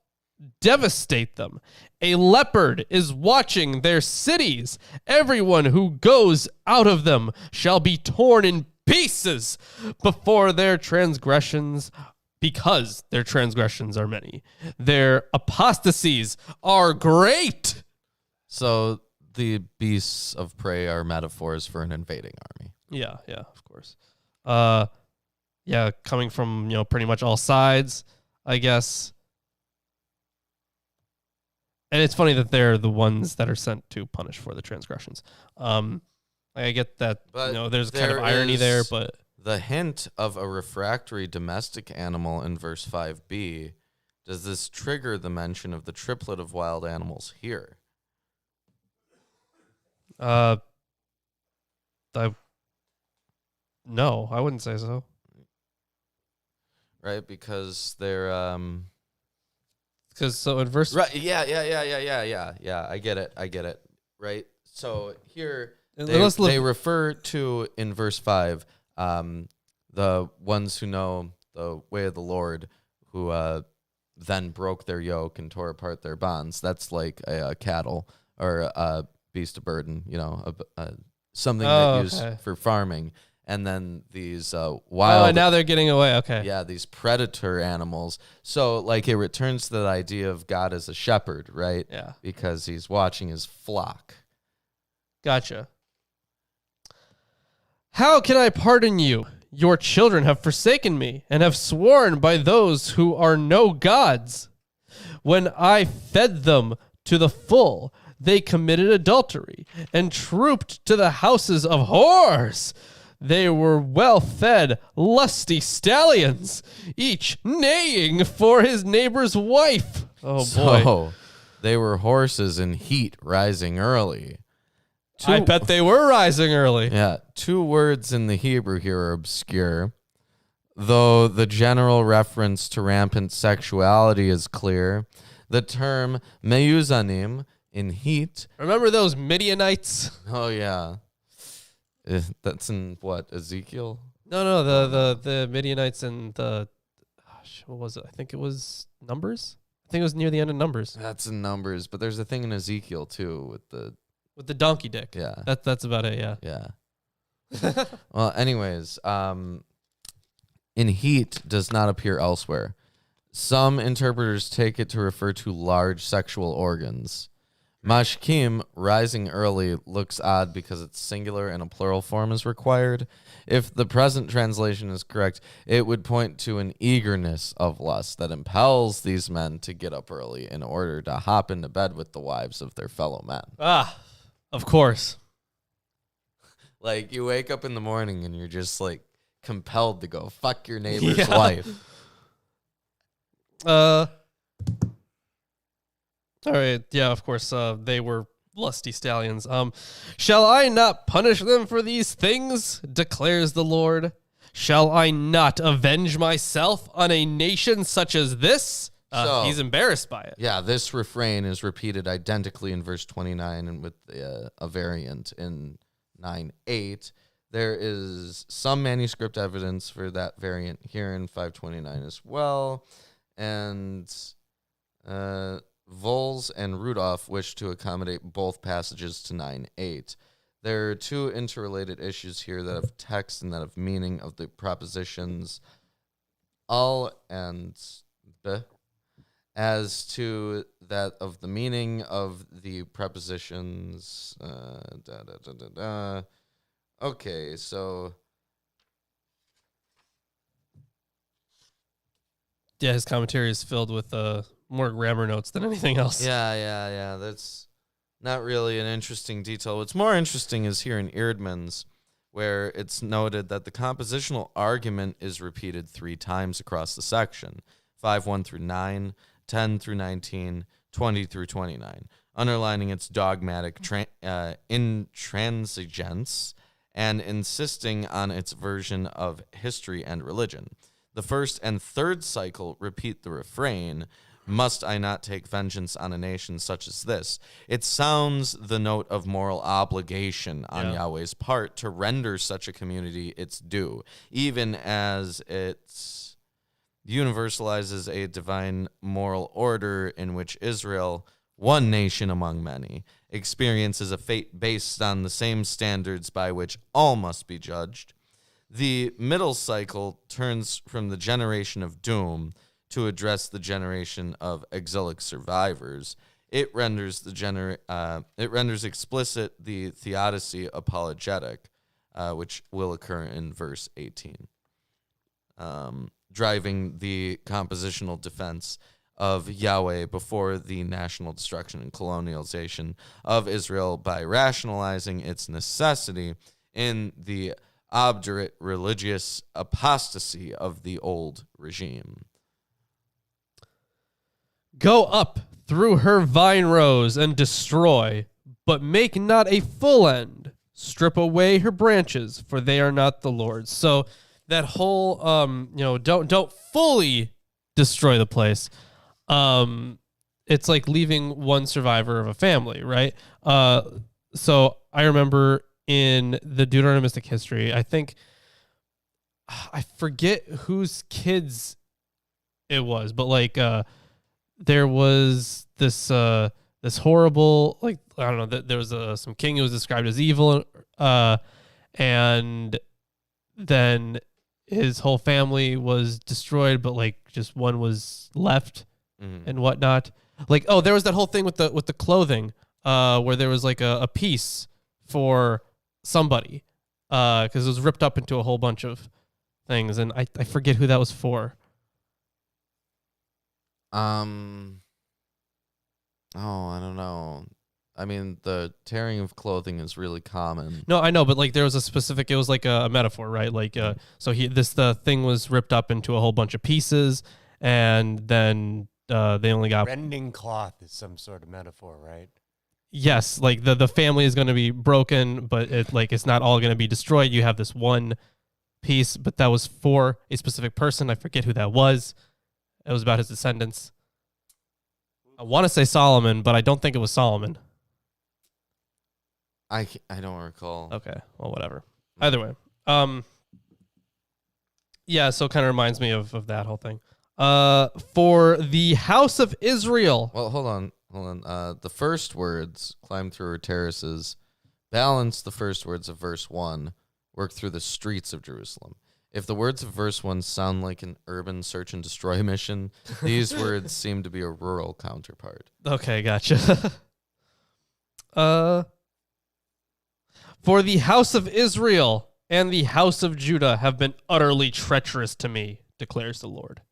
devastate them. A leopard is watching their cities. Everyone who goes out of them shall be torn in pieces before their transgressions, because their transgressions are many. Their apostasies are great. So the beasts of prey are metaphors for an invading army. Yeah, of course. Coming from, pretty much all sides, I guess. And it's funny that they're the ones that are sent to punish for the transgressions. I get that, But there's kind of there irony is there, but the hint of a refractory domestic animal in verse 5b, does this trigger the mention of the triplet of wild animals here? no, I wouldn't say so. Right, because they're Because so in verse right, yeah. I get it. Right, so here they refer to in verse 5 the ones who know the way of the Lord, who then broke their yoke and tore apart their bonds. That's like a cattle or a beast of burden, something that used for farming. And then these wild... and now they're getting away. Okay. Yeah, these predator animals. So, like, it returns to that idea of God as a shepherd, right? Yeah. Because he's watching his flock. Gotcha. How can I pardon you? Your children have forsaken me and have sworn by those who are no gods. When I fed them to the full, they committed adultery and trooped to the houses of whores. They were well-fed, lusty stallions, each neighing for his neighbor's wife. Oh, boy. So, they were horses in heat rising early. I bet they were rising early. Yeah, 2 words in the Hebrew here are obscure, though the general reference to rampant sexuality is clear. The term meyuzanim, in heat. Remember those Midianites? Oh, yeah. That's in what, Ezekiel? No, the Midianites and the, what was it? I think it was Numbers. I think it was near the end of Numbers. That's in Numbers, but there's a thing in Ezekiel too with the donkey dick. Yeah. That's about it. Yeah. Yeah. Well, anyways, in heat does not appear elsewhere. Some interpreters take it to refer to large sexual organs. Mashkim, rising early, looks odd because it's singular and a plural form is required. If the present translation is correct, it would point to an eagerness of lust that impels these men to get up early in order to hop into bed with the wives of their fellow men. Ah, of course. Like, you wake up in the morning and you're just, like, compelled to go fuck your neighbor's wife. All right. Yeah, of course. They were lusty stallions. Shall I not punish them for these things? Declares the Lord. Shall I not avenge myself on a nation such as this? He's embarrassed by it. Yeah, this refrain is repeated identically in verse 29 and with a variant in 9:8. There is some manuscript evidence for that variant here in 529 as well. And Vols and Rudolph wish to accommodate both passages to 9:8. There are two interrelated issues here that have text and that have meaning of the prepositions al and b. As to that of the meaning of the prepositions, Okay, so yeah, his commentary is filled with more grammar notes than anything else. Yeah. That's not really an interesting detail. What's more interesting is here in Eerdmans, where it's noted that the compositional argument is repeated 3 times across the section, 5:1 through 9, 10 through 19, 20 through 29, underlining its dogmatic intransigence and insisting on its version of history and religion. The first and third cycle repeat the refrain, must I not take vengeance on a nation such as this? It sounds the note of moral obligation on Yahweh's part to render such a community its due, even as it universalizes a divine moral order in which Israel, one nation among many, experiences a fate based on the same standards by which all must be judged. The middle cycle turns from the generation of doom to address the generation of exilic survivors. It renders explicit the theodicy apologetic, which will occur in verse 18, driving the compositional defense of Yahweh before the national destruction and colonialization of Israel by rationalizing its necessity in the obdurate religious apostasy of the old regime. Go up through her vine rows and destroy, but make not a full end. Strip away her branches, for they are not the Lord's. So that whole, don't fully destroy the place. It's like leaving one survivor of a family, right? So I remember in the Deuteronomistic history, I forget whose kids it was, but like there was this horrible, like, I don't know, there was some king who was described as evil, and then his whole family was destroyed, but like just one was left and whatnot. Like, oh, there was that whole thing with the clothing, where there was like a piece for somebody, because it was ripped up into a whole bunch of things, and I forget who that was for. I don't know. I mean, the tearing of clothing is really common. No, I know, but like there was a specific, it was like a metaphor, right? Like, so the thing was ripped up into a whole bunch of pieces, and then they only got... Rending cloth is some sort of metaphor, right? Yes, like the family is going to be broken, but it's not all going to be destroyed. You have this one piece, but that was for a specific person. I forget who that was. It was about his descendants. I want to say Solomon, but I don't think it was Solomon. I don't recall. Okay, well, whatever. Either way. Yeah, so it kind of reminds me of that whole thing. For the house of Israel. Well, hold on. The first words, climb through her terraces, balance the first words of verse 1, work through the streets of Jerusalem. If the words of verse 1 sound like an urban search and destroy mission, these words seem to be a rural counterpart. Okay, gotcha. For the house of Israel and the house of Judah have been utterly treacherous to me, declares the Lord.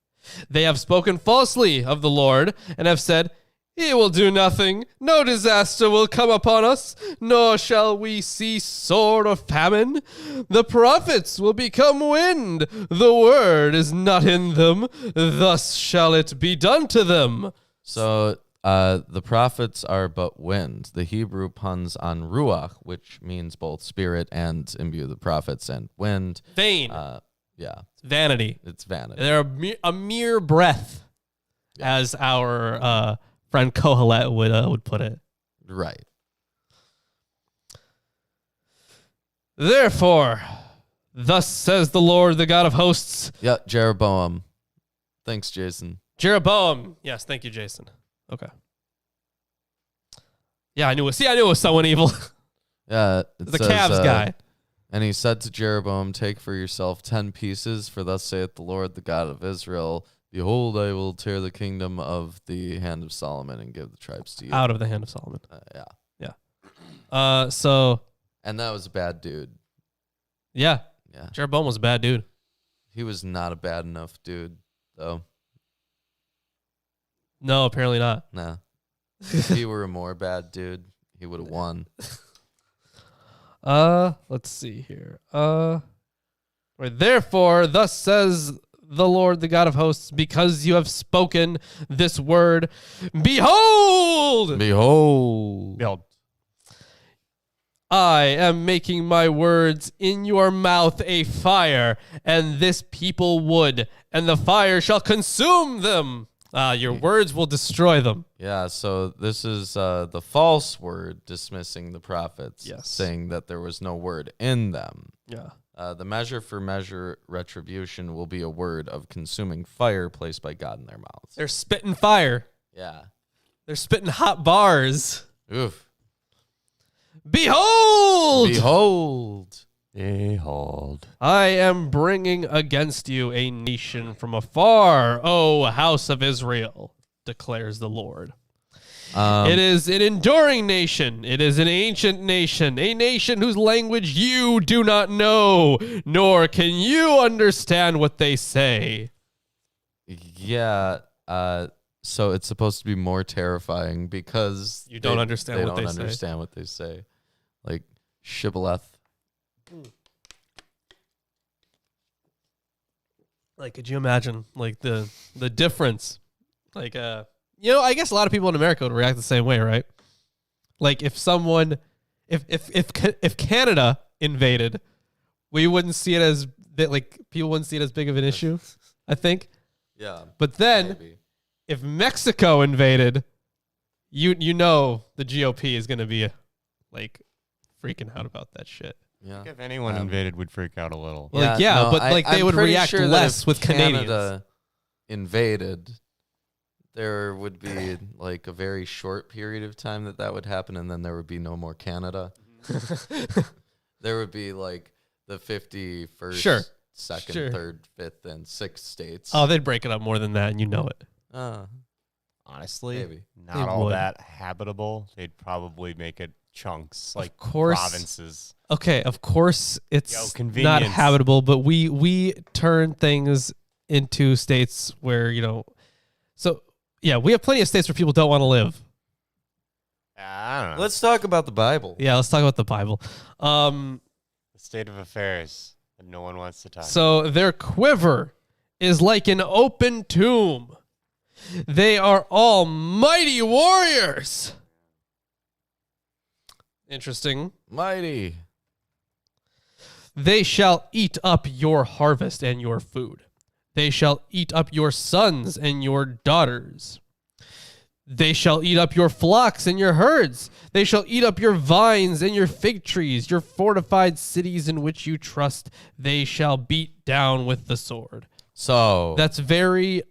They have spoken falsely of the Lord and have said, He will do nothing. No disaster will come upon us, nor shall we see sword or famine. The prophets will become wind. The word is not in them. Thus shall it be done to them. So the prophets are but wind. The Hebrew puns on ruach, which means both spirit and imbue the prophets, and wind. Vain. Yeah. Vanity. It's vanity. They're a mere breath, as our friend Kohelet would put it. Right. Therefore, thus says the Lord, the God of hosts. Yeah, Jeroboam. Thanks, Jason. Jeroboam. Yes, thank you, Jason. Okay. Yeah, I knew it. See, I knew it was someone evil. Yeah. The Cavs guy. And he said to Jeroboam, take for yourself 10 pieces, for thus saith the Lord, the God of Israel, behold, I will tear the kingdom of the hand of Solomon and give the tribes to you. Out of the hand of Solomon. Yeah. So. And that was a bad dude. Yeah. Yeah. Jeroboam was a bad dude. He was not a bad enough dude, though. No, apparently not. Nah. If he were a more bad dude, he would have won. Let's see here. Therefore, thus says the Lord, the God of hosts, because you have spoken this word, behold! Behold. I am making my words in your mouth a fire, and this people wood, and the fire shall consume them. Your words will destroy them. Yeah, so this is the false word dismissing the prophets, Yes. saying that there was no word in them. Yeah. The measure for measure retribution will be a word of consuming fire placed by God in their mouths. They're spitting fire. Yeah. They're spitting hot bars. Oof. Behold! Behold. Behold. I am bringing against you a nation from afar, O house of Israel, declares the Lord. It is an enduring nation. It is an ancient nation, a nation whose language you do not know, nor can you understand what they say. Yeah. So it's supposed to be more terrifying because You don't understand what they they don't say. understand what they say. Like shibboleth. Like, could you imagine, like, the difference? Like, I guess a lot of people in America would react the same way, right? Like, if someone, if Canada invaded, we wouldn't see it as, like, people wouldn't see it as big of an issue, I think. Yeah. But then, Maybe. if Mexico invaded, you know the GOP is going to be, like, freaking out about that shit. Yeah. If anyone invaded, would freak out a little. Well, like, they I'm would pretty react sure that less if with Canadians. Canada invaded, there would be like a very short period of time that would happen, and then there would be no more Canada. There would be like the 51st, Sure. 2nd, Sure. 3rd, 5th, and 6th states. Oh, they'd break it up more than that, and you know it. Honestly, Maybe. not They all would. that habitable. They'd probably make it chunks, like course. provinces. Okay, of course it's not convenience. habitable, but we turn things into states where, so yeah, we have plenty of states where people don't want to live. I don't know. Let's talk about the Bible. Yeah, let's talk about the Bible. The state of affairs that no one wants to talk about. So their quiver is like an open tomb. They are all mighty warriors. Interesting. Mighty. They shall eat up your harvest and your food. They shall eat up your sons and your daughters. They shall eat up your flocks and your herds. They shall eat up your vines and your fig trees, your fortified cities in which you trust. They shall beat down with the sword. So That's very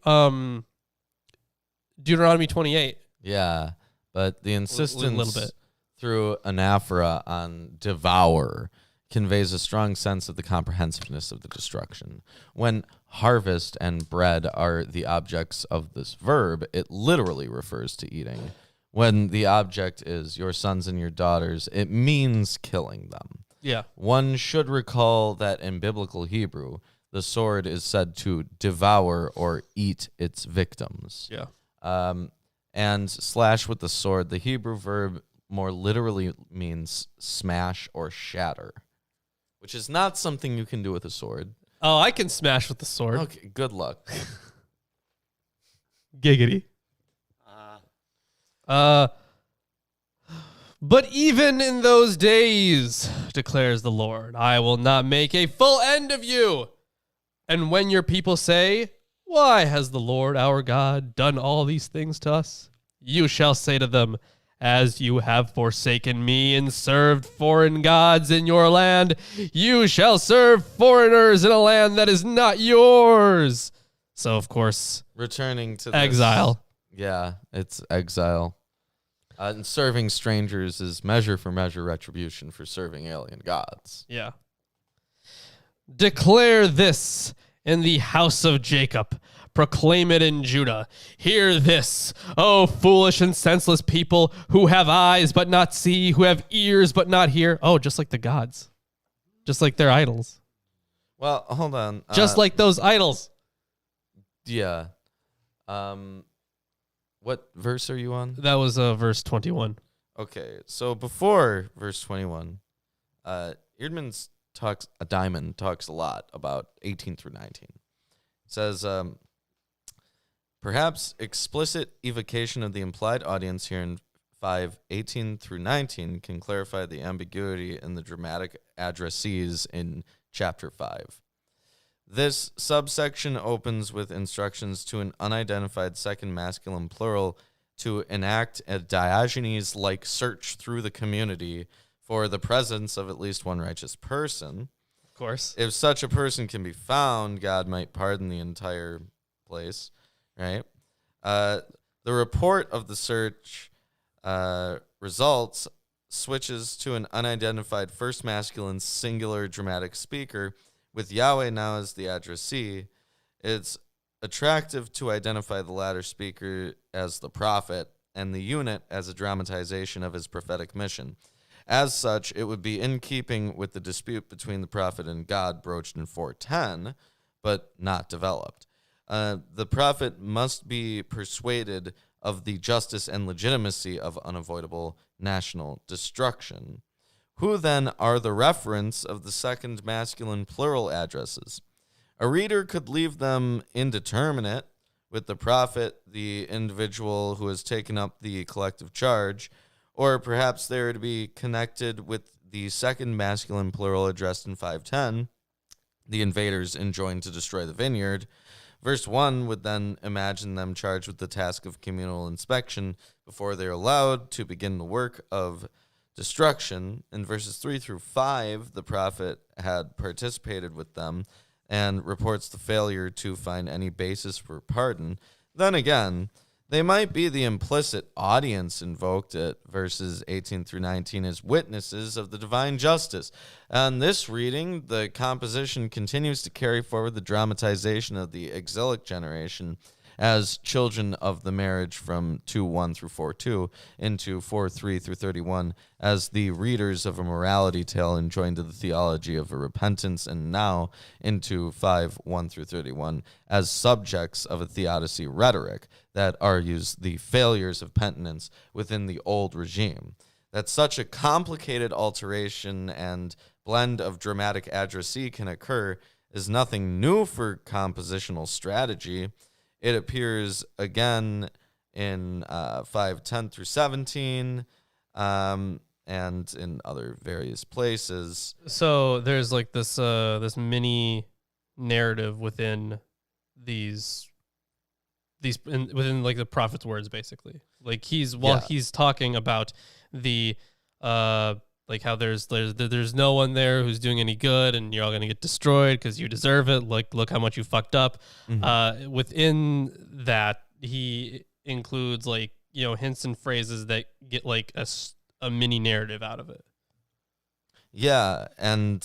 Deuteronomy 28. yeah, but the insistence little bit. through anaphora on devour conveys a strong sense of the comprehensiveness of the destruction. When harvest and bread are the objects of this verb, it literally refers to eating. when the object is your sons and your daughters, it means killing them. Yeah. One should recall that in biblical Hebrew, the sword is said to devour or eat its victims. Yeah. And slash with the sword, the Hebrew verb more literally means smash or shatter, which is not something you can do with a sword. Oh, I can smash with the sword. Okay, good luck. Giggity. But even in those days, declares the Lord, I will not make a full end of you. And when your people say, why has the Lord our God done all these things to us? You shall say to them, as you have forsaken me and served foreign gods in your land, you shall serve foreigners in a land that is not yours. So, of course, Returning to exile. Yeah, it's exile. And serving strangers is measure for measure retribution for serving alien gods. Yeah. Declare this in the house of Jacob. Proclaim it in Judah. Hear this, O foolish and senseless people who have eyes but not see, who have ears but not hear. Oh, just like the gods. Just like their idols. Well, hold on. Just like those idols. Yeah. What verse are you on? That was verse 21. Okay, so before verse 21, Eerdmans Diamond talks a lot about 18 through 19. It says, perhaps explicit evocation of the implied audience here in 5:18 through 19 can clarify the ambiguity in the dramatic addressees in chapter 5. This subsection opens with instructions to an unidentified second masculine plural to enact a Diogenes-like search through the community for the presence of at least one righteous person. Of course. If such a person can be found, God might pardon the entire place, right? The report of the search results switches to an unidentified first masculine singular dramatic speaker with Yahweh now as the addressee. It's attractive to identify the latter speaker as the prophet and the unit as a dramatization of his prophetic mission. As such, it would be in keeping with the dispute between the prophet and God broached in 4:10, but not developed. The prophet must be persuaded of the justice and legitimacy of unavoidable national destruction. Who then are the referents of the second masculine plural addresses? A reader could leave them indeterminate, with the prophet the individual who has taken up the collective charge, or perhaps they are to be connected with the second masculine plural addressed in 5:10, the invaders enjoined to destroy the vineyard. Verse 1 would then imagine them charged with the task of communal inspection before they're allowed to begin the work of destruction. In verses 3 through 5, the prophet had participated with them and reports the failure to find any basis for pardon. Then again, they might be the implicit audience invoked at verses 18 through 19 as witnesses of the divine justice. On this reading, the composition continues to carry forward the dramatization of the exilic generation as children of the marriage from 2:1 through 4:2 into 4:3 through 31 as the readers of a morality tale enjoined to the theology of a repentance, and now into 5:1 through 31 as subjects of a theodicy rhetoric that argues the failures of penitence within the old regime. That such a complicated alteration and blend of dramatic addressee can occur is nothing new for compositional strategy. It appears again in 5:10 through 17 and in other various places. So there's like this this mini narrative within within like the prophet's words, basically. Like he's talking about the like how there's no one there who's doing any good, and you're all gonna get destroyed because you deserve it. Like, look how much you fucked up. Mm-hmm. Within that, he includes like, you know, hints and phrases that get like a mini narrative out of it. Yeah, and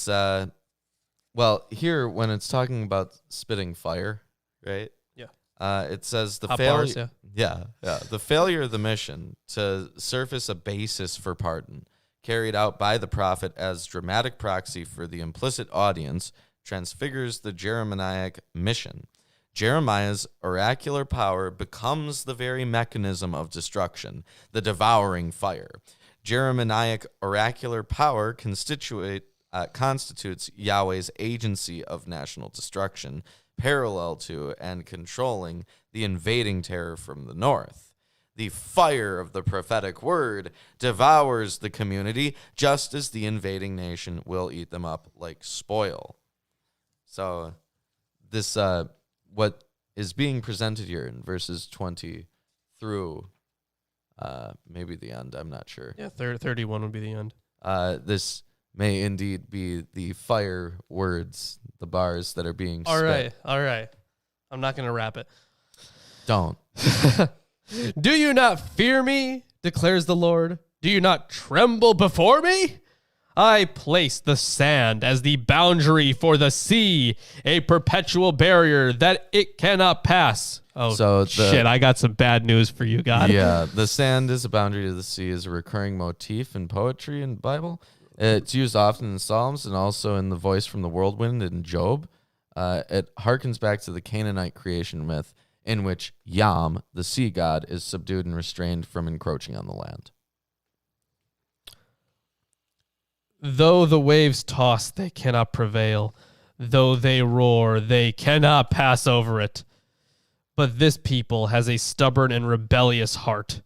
well, here when it's talking about spitting fire, right? Yeah. It says the Hot failure. bars, yeah. The failure of the mission to surface a basis for pardon, carried out by the prophet as dramatic proxy for the implicit audience, transfigures the Jeremiah mission. Jeremiah's oracular power becomes the very mechanism of destruction, the devouring fire. Jeremiah oracular power constitutes Yahweh's agency of national destruction, parallel to and controlling the invading terror from the north. The fire of the prophetic word devours the community, just as the invading nation will eat them up like spoil. So this what is being presented here in verses 20 through maybe the end, I'm not sure. Yeah, 31 would be the end. This may indeed be the fire words, the bars that are being spit. All right. I'm not going to wrap it. Don't. Do you not fear me, declares the Lord? Do you not tremble before me? I place the sand as the boundary for the sea, a perpetual barrier that it cannot pass. Oh, so shit, I got some bad news for you, God. Yeah, the sand is a boundary to the sea is a recurring motif in poetry and Bible. It's used often in Psalms and also in the voice from the whirlwind in Job. It harkens back to the Canaanite creation myth in which Yam, the sea god, is subdued and restrained from encroaching on the land. Though the waves toss, they cannot prevail. Though they roar, they cannot pass over it. But this people has a stubborn and rebellious heart.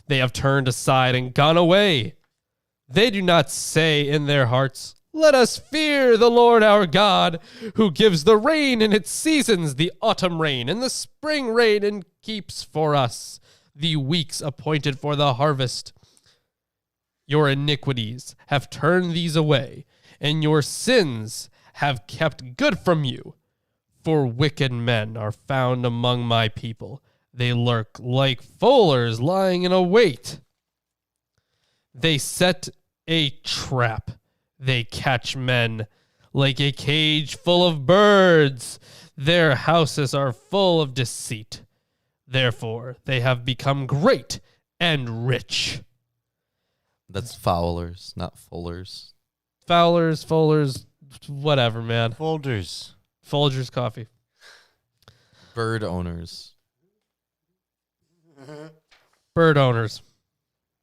They have turned aside and gone away. They do not say in their hearts, "Let us fear the Lord our God, who gives the rain in its seasons, the autumn rain and the spring rain, and keeps for us the weeks appointed for the harvest." Your iniquities have turned these away, and your sins have kept good from you. For wicked men are found among my people. They lurk like fowlers lying in a wait. They set a trap. They catch men like a cage full of birds. Their houses are full of deceit. Therefore, they have become great and rich. That's fowlers, not fullers. Fowlers, Fowlers, whatever, man. Folders. Folgers coffee. Bird owners. Bird owners.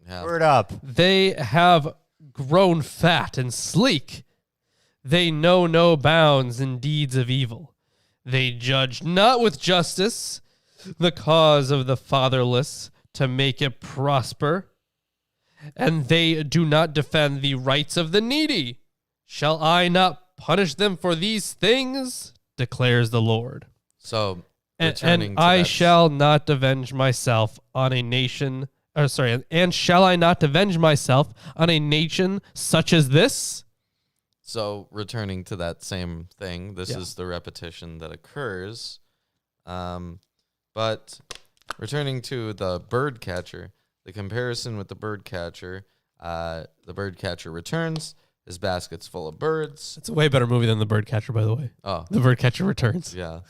Yeah. Word up. They have grown fat and sleek. They know no bounds in deeds of evil. They judge not with justice the cause of the fatherless to make it prosper. And they do not defend the rights of the needy. Shall I not punish them for these things? Declares the Lord. So, And I shall not avenge myself on a nation. And shall I not avenge myself on a nation such as this? So, returning to that same thing, this is the repetition that occurs. But returning to the bird catcher, the comparison with the bird catcher returns. His basket's full of birds. It's a way better movie than The Birdcatcher, by the way. Oh. The Birdcatcher returns. Yeah.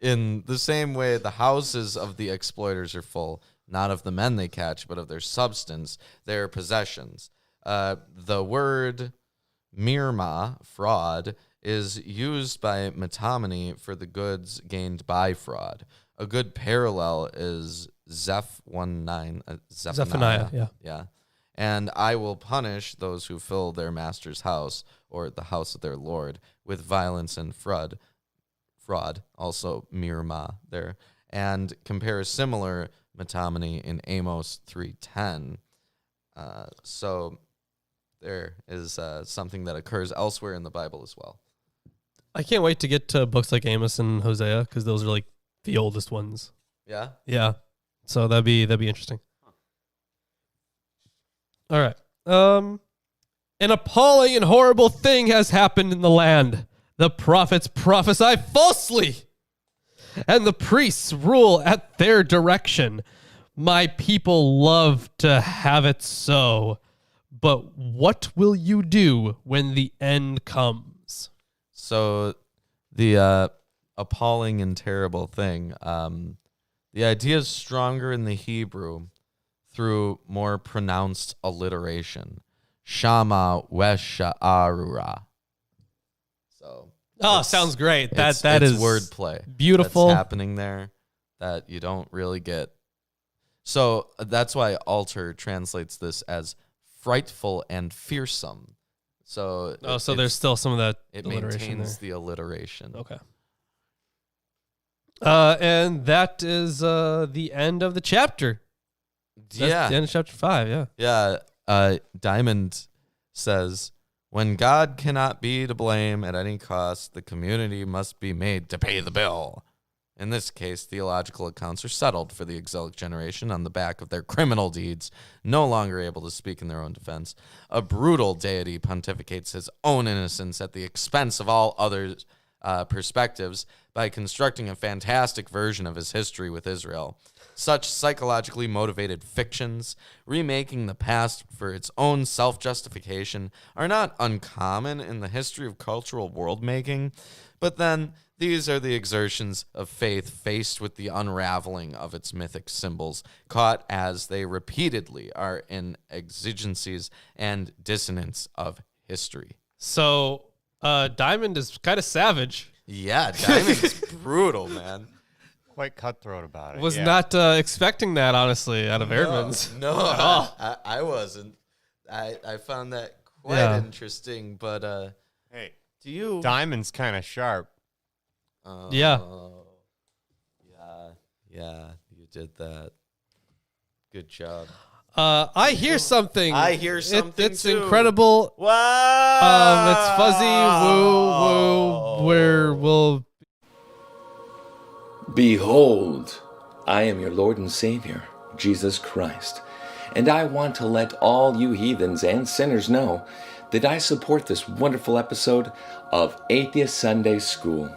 In the same way, the houses of the exploiters are full, not of the men they catch, but of their substance, their possessions. The word mirma, fraud, is used by Metomony for the goods gained by fraud. A good parallel is Zephaniah. Yeah. And I will punish those who fill their master's house, or the house of their Lord, with violence and fraud, also mirma there, and compare similar Metomony in Amos 3:10. So there is something that occurs elsewhere in the Bible as well. I can't wait to get to books like Amos and Hosea, because those are like the oldest ones. Yeah? Yeah. So that'd be interesting. All right. An appalling and horrible thing has happened in the land. The prophets prophesy falsely, and the priests rule at their direction. My people love to have it so. But what will you do when the end comes? So the appalling and terrible thing. The idea is stronger in the Hebrew through more pronounced alliteration. Shama Wesha'arura. So sounds great. It's That is wordplay. beautiful. That's happening there that you don't really get. So that's why Alter translates this as frightful and fearsome. So so there's still some of that it alliteration maintains there. the alliteration. Okay. And that is the end of the chapter. That's the end of chapter 5, yeah. Yeah. Diamond says, when God cannot be to blame at any cost, the community must be made to pay the bill. In this case, theological accounts are settled for the exilic generation on the back of their criminal deeds, no longer able to speak in their own defense. A brutal deity pontificates his own innocence at the expense of all others' perspectives by constructing a fantastic version of his history with Israel. Such psychologically motivated fictions, remaking the past for its own self-justification, are not uncommon in the history of cultural world-making, but then these are the exertions of faith faced with the unraveling of its mythic symbols, caught as they repeatedly are in exigencies and dissonance of history. So, Diamond is kind of savage. Yeah, Diamond's brutal, man. Quite cutthroat about it. Was not expecting that, honestly, out of Airmans. No, at all. I wasn't. I found that quite interesting, but Hey, do you? Diamond's kind of sharp. Yeah. Yeah, you did that. Good job. I hear something. I hear something It's too. incredible. Wow. It's fuzzy. Woo. Where we'll. Behold, I am your Lord and Savior, Jesus Christ, and I want to let all you heathens and sinners know that I support this wonderful episode of Atheist Sunday School.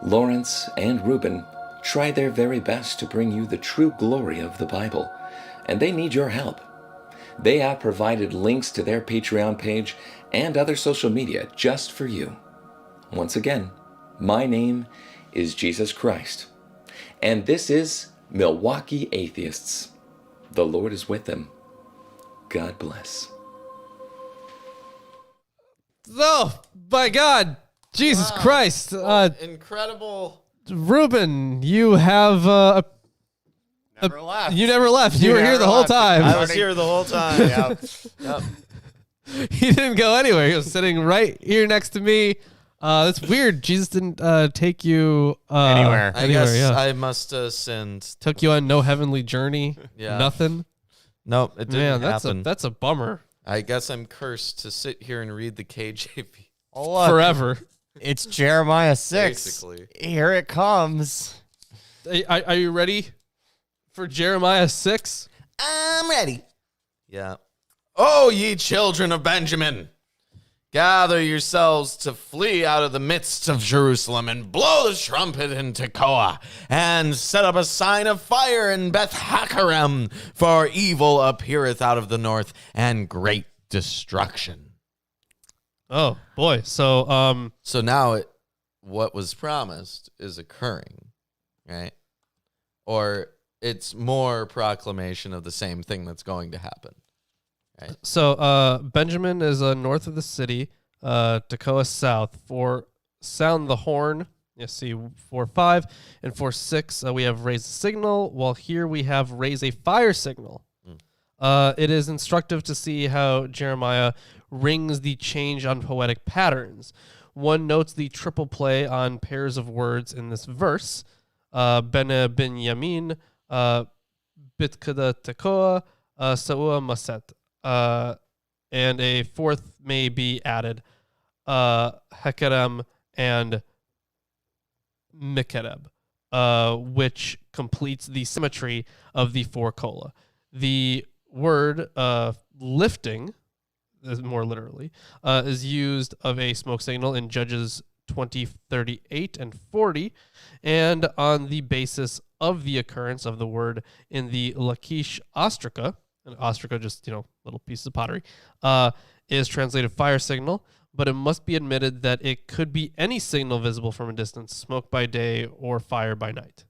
Lawrence and Reuben try their very best to bring you the true glory of the Bible, and they need your help. They have provided links to their Patreon page and other social media just for you. Once again, my name is Jesus Christ, and this is Milwaukee Atheists. The Lord is with them. God bless. Oh, my God. Jesus Christ. Incredible. Reuben, you have... Never left. You never left. You were here the whole time. I was here the whole time. Yep. He didn't go anywhere. He was sitting right here next to me. That's weird. Jesus didn't take you Anywhere. I guess I must have sinned. Took you on no heavenly journey. Yeah. Nothing. Nope, it didn't happen. That's a bummer. I guess I'm cursed to sit here and read the KJV. Oh, look, Forever. it's Jeremiah 6. Basically. Here it comes. Are you ready for Jeremiah 6? I'm ready. Yeah. Oh, ye children of Benjamin, gather yourselves to flee out of the midst of Jerusalem and blow the trumpet in Tekoa and set up a sign of fire in Beth Hakerem, for evil appeareth out of the north and great destruction. Oh boy. So So now what was promised is occurring, right? Or it's more proclamation of the same thing that's going to happen. Right. So Benjamin is north of the city, Tekoa south. For sound the horn, you see 4-5, and 4-6 we have raise a signal, while here we have raise a fire signal. It is instructive to see how Jeremiah rings the change on poetic patterns. One notes the triple play on pairs of words in this verse. Bene Binyamin, Bitkada Tekoa, Saua Maset. And a fourth may be added, Hekerem and Mikereb, which completes the symmetry of the four kola. The word lifting, more literally, is used of a smoke signal in Judges 20:38 and 40, and on the basis of the occurrence of the word in the Lachish ostraca, and ostraca just, little pieces of pottery, is translated fire signal, but it must be admitted that it could be any signal visible from a distance, smoke by day or fire by night.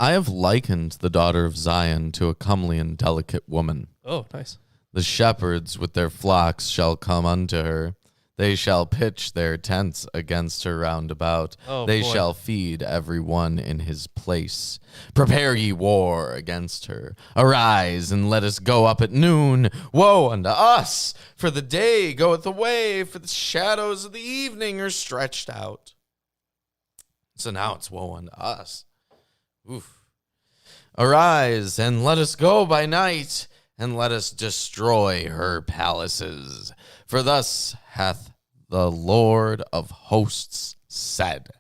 I have likened the daughter of Zion to a comely and delicate woman. Oh, nice. The shepherds with their flocks shall come unto her. They shall pitch their tents against her round about. Oh, They boy. shall feed every one in his place. Prepare ye war against her. Arise, and let us go up at noon. Woe unto us! For the day goeth away, for the shadows of the evening are stretched out. So now it's woe unto us. Oof. Arise, and let us go by night, and let us destroy her palaces. For thus hath the Lord of hosts said,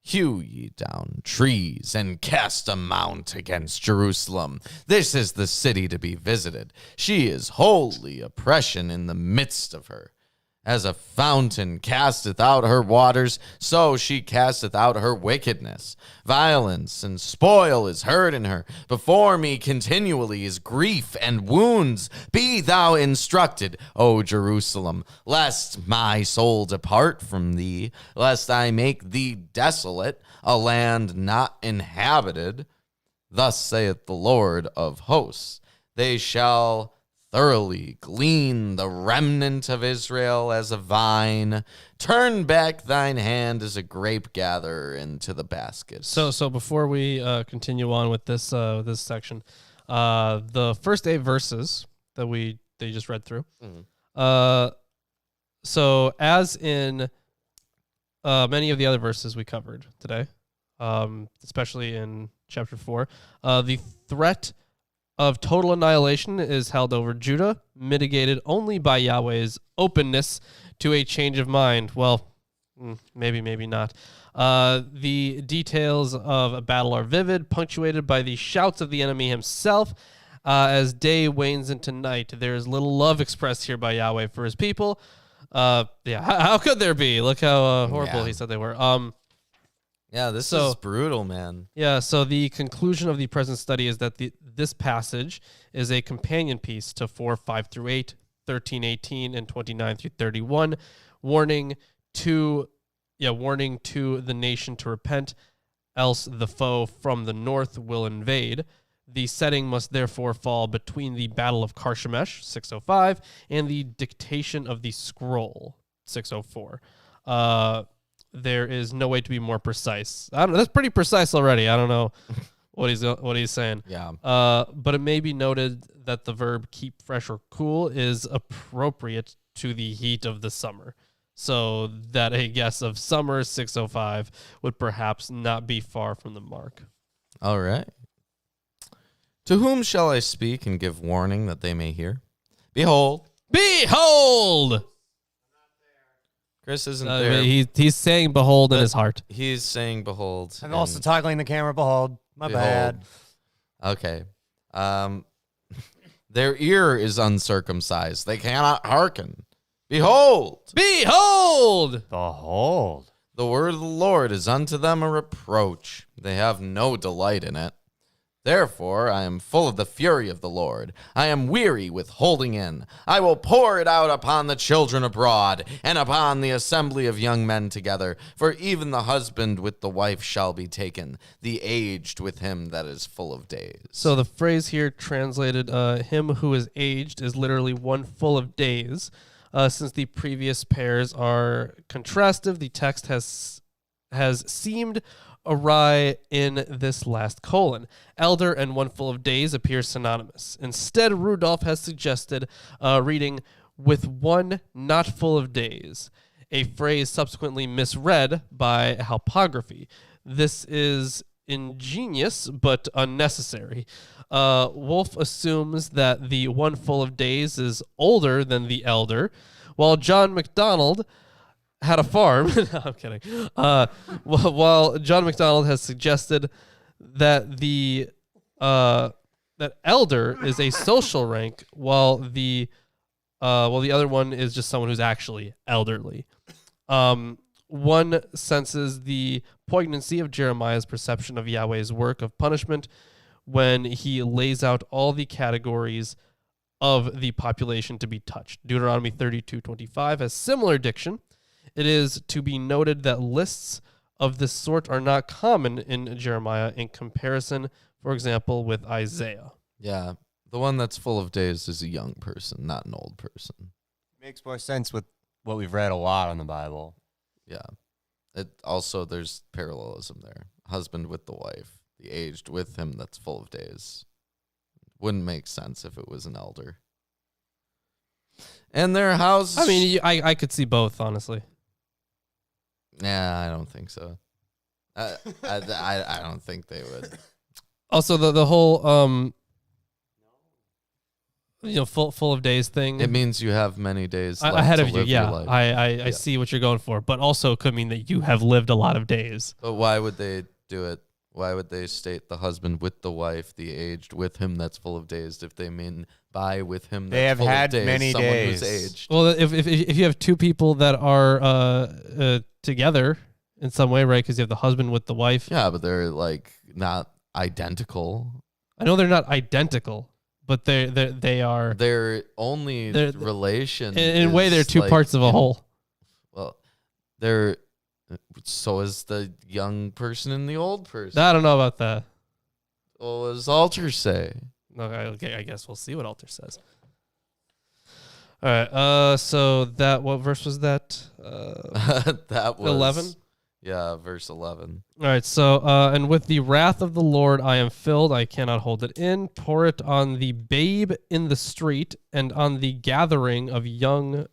Hew ye down trees, and cast a mount against Jerusalem. This is the city to be visited. She is wholly oppression in the midst of her. As a fountain casteth out her waters, so she casteth out her wickedness. Violence and spoil is heard in her. Before me continually is grief and wounds. Be thou instructed, O Jerusalem, lest my soul depart from thee, lest I make thee desolate, a land not inhabited. Thus saith the Lord of hosts, they shall thoroughly glean the remnant of Israel as a vine. Turn back thine hand as a grape gatherer into the basket. So before we continue on with this this section, the first 8 verses that they just read through. So as in many of the other verses we covered today, especially in chapter 4, the threat of total annihilation is held over Judah, mitigated only by Yahweh's openness to a change of mind. Well, maybe not. The details of a battle are vivid, punctuated by the shouts of the enemy himself. As day wanes into night, there is little love expressed here by Yahweh for his people. How could there be? Look how horrible he said they were. Yeah, this is brutal, man. Yeah, so the conclusion of the present study is that this passage is a companion piece to 4:5-8, 13:18, and 29-31, warning to the nation to repent, else the foe from the north will invade. The setting must therefore fall between the Battle of Karshemish, 605, and the dictation of the scroll, 604. There is no way to be more precise. That's pretty precise already. I don't know what he's saying. Yeah. But it may be noted that the verb keep fresh or cool is appropriate to the heat of the summer. So that a guess of summer 605 would perhaps not be far from the mark. All right. To whom shall I speak and give warning that they may hear? Behold. Chris isn't there. He's saying behold in his heart. He's saying behold. I'm also toggling the camera. Behold. My bad. Okay. Their ear is uncircumcised. They cannot hearken. Behold. Behold. The word of the Lord is unto them a reproach. They have no delight in it. Therefore, I am full of the fury of the Lord. I am weary with holding in. I will pour it out upon the children abroad, and upon the assembly of young men together. For even the husband with the wife shall be taken, the aged with him that is full of days. So the phrase here translated, him who is aged, is literally one full of days. Since the previous pairs are contrastive, the text has seemed awry in this last colon. Elder and one full of days appear synonymous. Instead, Rudolph has suggested reading with one not full of days, a phrase subsequently misread by Halpography. This is ingenious but unnecessary. Wolf assumes that the one full of days is older than the elder, while John MacDonald had a farm. No, I'm kidding. While John MacDonald has suggested that the that elder is a social rank, while the other one is just someone who's actually elderly. One senses the poignancy of Jeremiah's perception of Yahweh's work of punishment when he lays out all the categories of the population to be touched. Deuteronomy 32:25 has similar diction. It is to be noted that lists of this sort are not common in Jeremiah in comparison, for example, with Isaiah. Yeah. The one that's full of days is a young person, not an old person. Makes more sense with what we've read a lot on the Bible. Yeah. It also, there's parallelism there. Husband with the wife, the aged with him that's full of days. Wouldn't make sense if it was an elder. And their house. I mean, I could see both, honestly. Nah, I don't think so. I don't think they would. Also, the whole full of days thing. It means you have many days left ahead to of you. live your Yeah, life. I see what you're going for, but also could mean that you have lived a lot of days. But why would they do it? Why would they state the husband with the wife, the aged with him that's full of days, if they mean by with him that's They have full had of days, many someone days. who's aged? Well, if you have two people that are together in some way, right? Because you have the husband with the wife. Yeah, but they're like not identical. I know they're not identical, but they are. Their only They're- relation In a way, they're is, two like, parts of a whole. Well, they're so is the young person and the old person. I don't know about that. What does Alter say? Okay, I guess we'll see what Alter says. All right. So what verse was that? That was 11. Yeah, verse 11. All right. So and with the wrath of the Lord I am filled; I cannot hold it in. Pour it on the babe in the street and on the gathering of young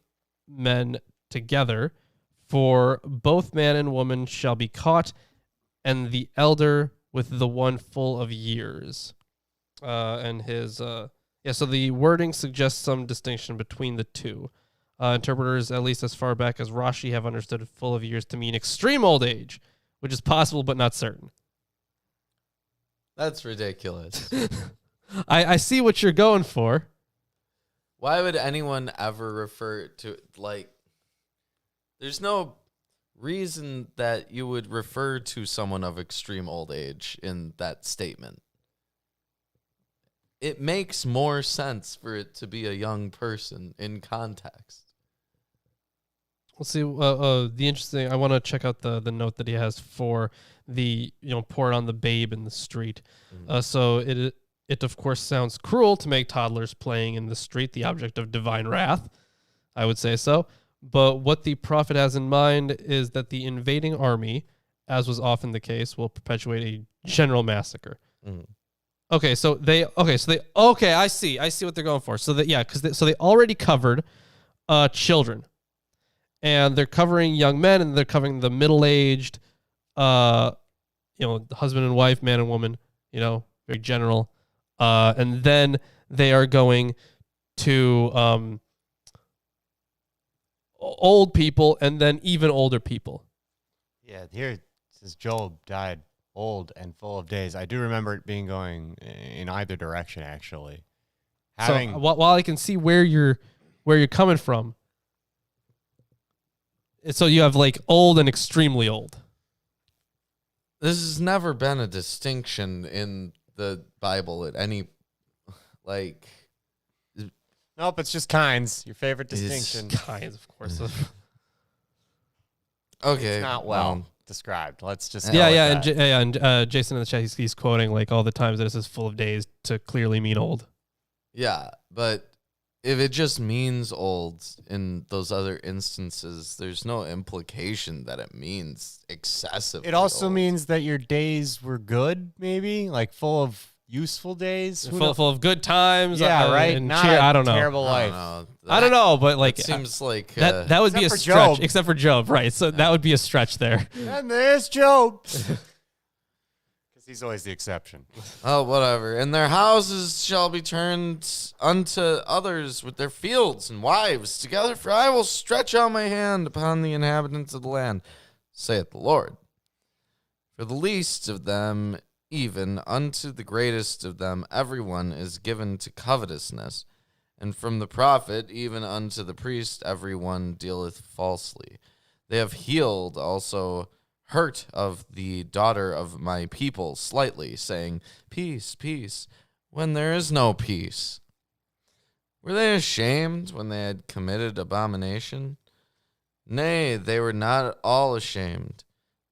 men together. For both man and woman shall be caught, and the elder with the one full of years. So the wording suggests some distinction between the two. Interpreters, at least as far back as Rashi, have understood full of years to mean extreme old age, which is possible but not certain. That's ridiculous. I see what you're going for. Why would anyone ever refer to, like, there's no reason that you would refer to someone of extreme old age in that statement. It makes more sense for it to be a young person in context. Let's see. The interesting. I want to check out the note that he has for the pour it on the babe in the street. So it of course sounds cruel to make toddlers playing in the street the object of divine wrath. I would say so. But what the prophet has in mind is that the invading army, as was often the case, will perpetuate a general massacre. I see what they're going for. So they already covered children, and they're covering young men, and they're covering the middle-aged, the husband and wife, man and woman, very general, and then they are going to old people, and then even older people. Yeah, here it says Job died old and full of days. I do remember it being going in either direction, actually. So while I can see where you're coming from, so you have like old and extremely old. This has never been a distinction in the Bible at any, like... Nope, it's just kinds. Your favorite It's distinction. Kinds, of course. Okay. It's not well described. Let's just go and with that. Jason in the chat, he's quoting like all the times that this is full of days to clearly mean old. Yeah, but if it just means old in those other instances, there's no implication that it means excessive. It also means that your days were good, maybe like full of useful days. Full of good times. Yeah, right. And Not cheer. a I don't know. terrible life. I don't know, but like it seems like that would be a Except for stretch, Job. except for Job, right? So that would be a stretch there. And there's Job. Because he's always the exception. oh, whatever. And their houses shall be turned unto others with their fields and wives together, for I will stretch out my hand upon the inhabitants of the land, saith the Lord. For the least of them, even unto the greatest of them, everyone is given to covetousness. And from the prophet, even unto the priest, everyone dealeth falsely. They have healed also hurt of the daughter of my people slightly, saying, Peace, peace, when there is no peace. Were they ashamed when they had committed abomination? Nay, they were not all ashamed,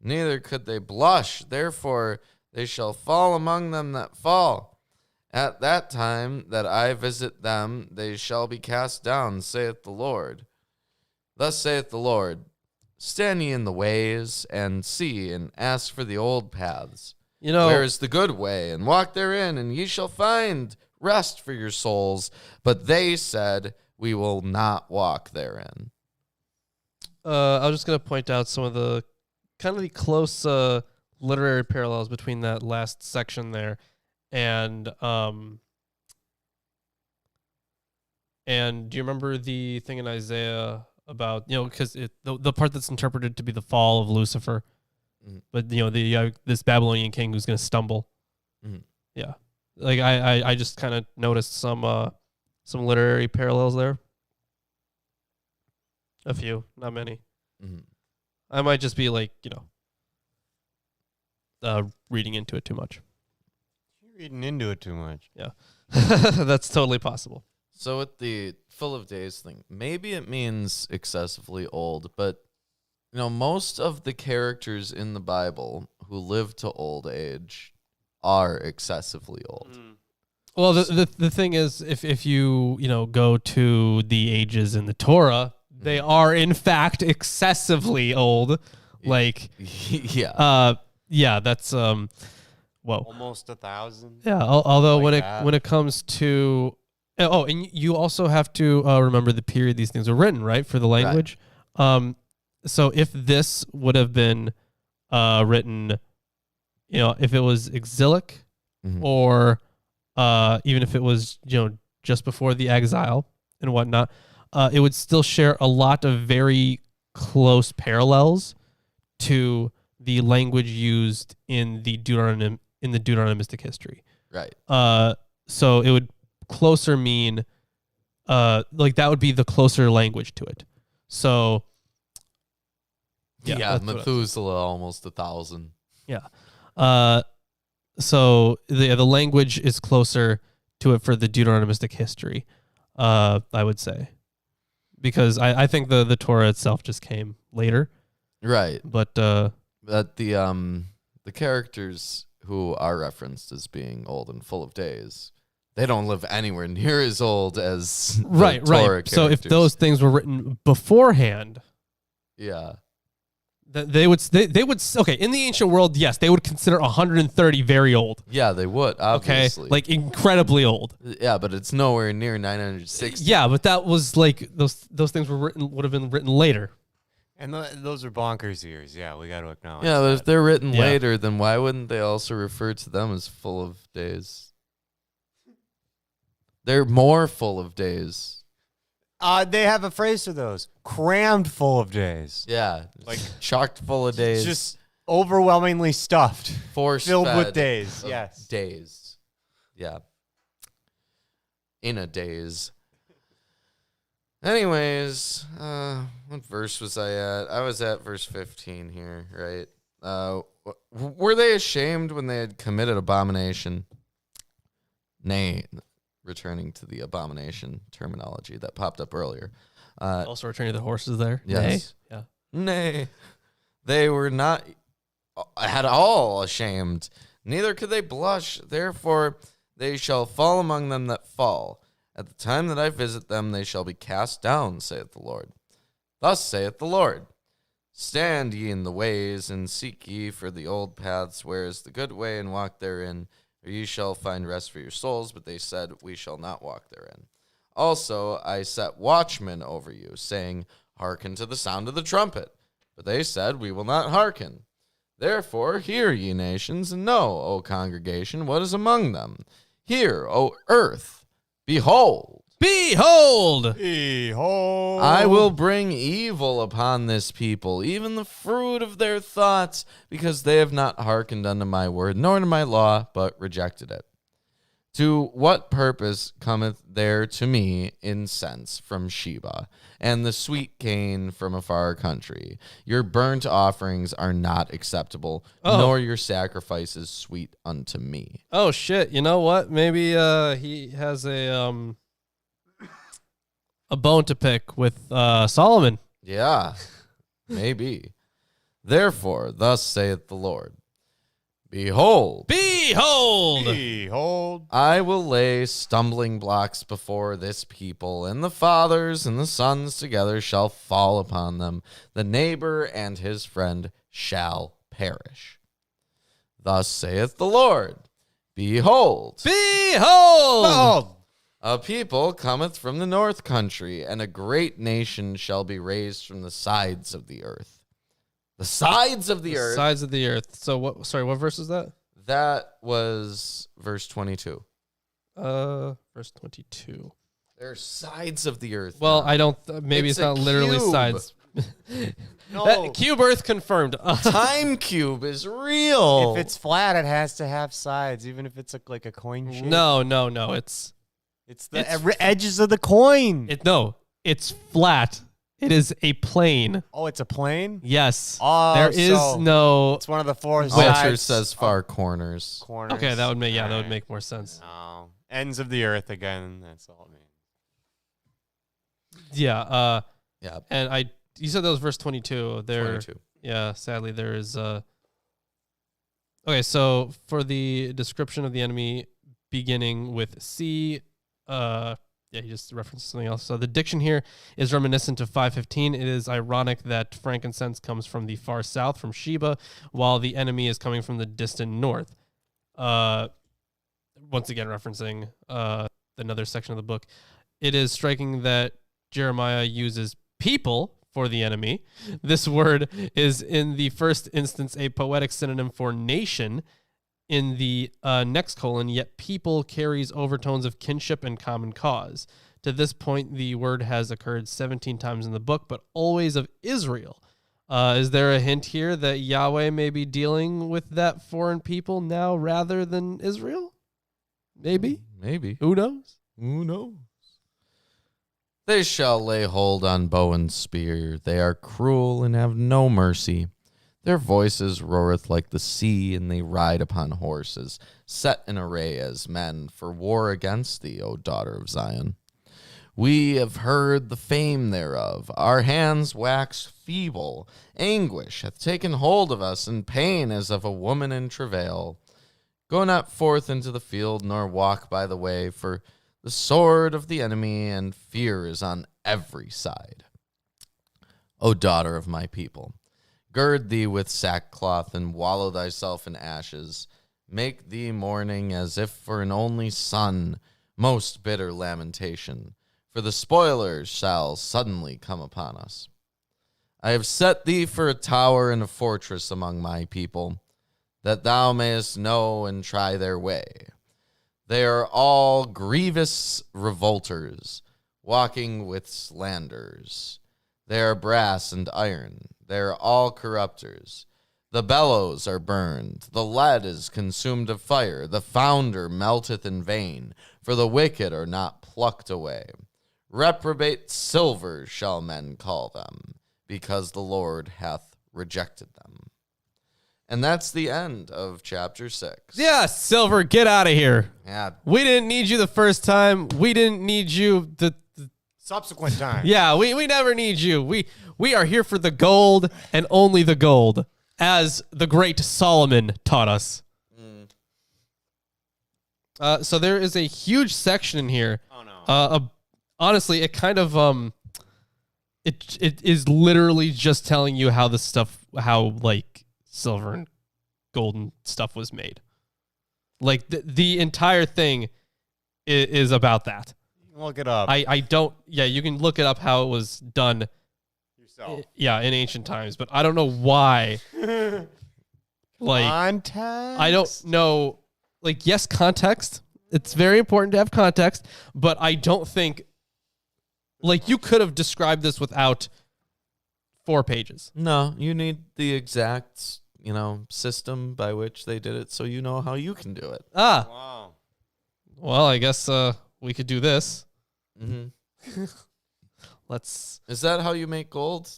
neither could they blush. Therefore they shall fall among them that fall. At that time that I visit them, they shall be cast down, saith the Lord. Thus saith the Lord, stand ye in the ways, and see, and ask for the old paths. Where is the good way? And walk therein, and ye shall find rest for your souls. But they said, we will not walk therein. I was just going to point out some of the kind of the close literary parallels between that last section there and do you remember the thing in Isaiah about, because the part that's interpreted to be the fall of Lucifer, but this Babylonian king who's going to stumble. Mm-hmm. Yeah. Like I just kind of noticed some literary parallels there. A few, not many. Mm-hmm. I might just be like, reading into it too much. You're reading into it too much. Yeah. That's totally possible. So with the full of days thing, maybe it means excessively old, but most of the characters in the Bible who live to old age are excessively old. Well, the thing is, if you go to the ages in the Torah, they are in fact excessively old. Like, yeah, that's whoa, Almost 1,000. yeah. Although Like when it comes to and you also have to remember the period these things were written, right, for the language. Right. So if this would have been written, if it was exilic, or even if it was just before the exile and whatnot, it would still share a lot of very close parallels to the language used in the Deuteronomistic history. Right. So it would closer mean like that would be the closer language to it. So yeah, Methuselah almost 1,000. Yeah. So the language is closer to it for the Deuteronomistic history, I would say, because I think the Torah itself just came later, right? But the characters who are referenced as being old and full of days, they don't live anywhere near as old as the right. Torah characters. So if those things were written beforehand, yeah. They would okay, in the ancient world, yes, they would consider 130 very old. Yeah, they would, obviously. Okay, like incredibly old. Yeah, but it's nowhere near 960. Yeah, but that was like those things would have been written later. And those are bonkers years. Yeah, we got to acknowledge. Yeah, but that. if they're written later, then why wouldn't they also refer to them as full of days? They're more full of days. They have a phrase for those: crammed full of days. Yeah, like chocked full of days. Just overwhelmingly stuffed, filled with days. Yes, days. Yeah, in a daze. Anyways, what verse was I at? I was at verse 15 here, right? Were they ashamed when they had committed abomination? Nay. Returning to the abomination terminology that popped up earlier. Also returning to the horses there. Yes. Nay. Yeah. Nay. They were not at all ashamed, neither could they blush. Therefore they shall fall among them that fall. At the time that I visit them, they shall be cast down, saith the Lord. Thus saith the Lord, stand ye in the ways, and seek ye for the old paths, where is the good way, and walk therein, or ye shall find rest for your souls. But they said, we shall not walk therein. Also I set watchmen over you, saying, hearken to the sound of the trumpet. But they said, we will not hearken. Therefore hear, ye nations, and know, O congregation, what is among them. Hear, O earth, behold. Behold! Behold! I will bring evil upon this people, even the fruit of their thoughts, because they have not hearkened unto my word, nor to my law, but rejected it. To what purpose cometh there to me incense from Sheba, and the sweet cane from a far country? Your burnt offerings are not acceptable, nor your sacrifices sweet unto me. Oh shit! You know what? Maybe he has a a bone to pick with Solomon. Yeah, maybe. Therefore, thus saith the Lord, Behold, Behold. I will lay stumbling blocks before this people, and the fathers and the sons together shall fall upon them. The neighbor and his friend shall perish. Thus saith the Lord, Behold, Behold. a people cometh from the north country, and a great nation shall be raised from the sides of the earth. The sides of the earth. Sides of the earth. So what? Sorry, what verse is that? That was verse 22. Verse 22. There are sides of the earth. Well, now. I don't. Maybe it's It's a not literally cube. sides. No. Cube Earth confirmed. Time cube is real. If it's flat, it has to have sides, even if it's like a coin shape. No. It's the edges of the coin. it's flat. It is a plane. Oh, it's a plane? Yes. Oh, There is so no. It's one of the four Walter sides. says far corners. Corners. Okay, that would make that would Alright. make more sense. No. Ends of the earth again. That's all it means. Yeah. Yeah, And you said that was verse 22. There. 22. Yeah. Sadly, there is. Okay, so for the description of the enemy, beginning with C, yeah, he just references something else. So the diction here is reminiscent of 5:15. It is ironic that frankincense comes from the far south, from Sheba, while the enemy is coming from the distant north. Once again, referencing another section of the book. It is striking that Jeremiah uses people for the enemy. This word is in the first instance a poetic synonym for nation. In the next colon, yet people carries overtones of kinship and common cause. To this point, the word has occurred 17 times in the book, but always of Israel. Is there a hint here that Yahweh may be dealing with that foreign people now rather than Israel? Maybe. Maybe. Who knows? Who knows? They shall lay hold on bow and spear. They are cruel and have no mercy. Their voices roareth like the sea, and they ride upon horses, set in array as men for war against thee, O daughter of Zion. We have heard the fame thereof. Our hands wax feeble. Anguish hath taken hold of us, and pain as of a woman in travail. Go not forth into the field, nor walk by the way, for the sword of the enemy and fear is on every side. O daughter of my people, gird thee with sackcloth, and wallow thyself in ashes. Make thee mourning as if for an only son, most bitter lamentation, for the spoilers shall suddenly come upon us. I have set thee for a tower and a fortress among my people, that thou mayest know and try their way. They are all grievous revolters, walking with slanders. They are brass and iron. They are all corrupters. The bellows are burned. The lead is consumed of fire. The founder melteth in vain, for the wicked are not plucked away. Reprobate silver shall men call them, because the Lord hath rejected them. And that's the end of chapter 6. Yeah, Silver, get out of here. Yeah. We didn't need you the first time. We didn't need you the Subsequent time. Yeah, we never need you. We are here for the gold and only the gold, as the great Solomon taught us. So there is a huge section in here. Oh, no. Honestly, it kind of it is literally just telling you how like silver and golden stuff was made. Like the entire thing is about that. Look it up I don't. Yeah, you can look it up how it was done. yourself. Yeah, in ancient times, but I don't know why. Like, Context? I don't know. Like, yes, context. It's very important to have context, but I don't think. Like, you could have described this without 4 pages. No, you need the exact, system by which they did it, so you know how you can do it. Wow. Well, I guess we could do this. Mm-hmm. Let's. Is that how you make gold?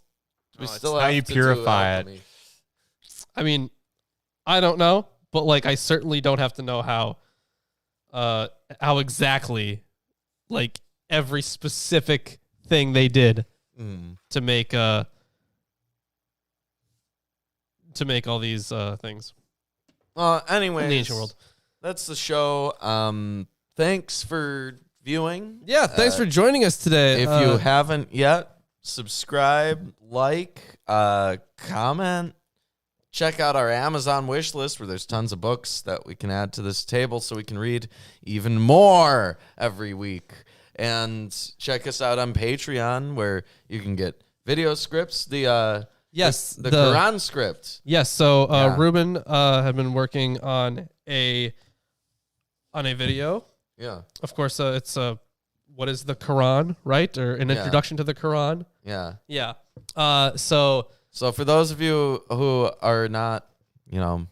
No, it's how you purify it. I mean, I don't know, but like, I certainly don't have to know how exactly, like, every specific thing they did Mm. to make all these things Well, in anyways, the ancient world. that's the show. Thanks for viewing. Yeah, thanks for joining us today. If you haven't yet, subscribe, like, comment. Check out our Amazon wish list where there's tons of books that we can add to this table so we can read even more every week. And check us out on Patreon where you can get video scripts, the Quran script. Yes, so Yeah. Ruben had been working on a video. Yeah, Of course, it's what is the Quran, right? Or an Yeah. introduction to the Quran. yeah. Yeah. So So for those of you who are not, $1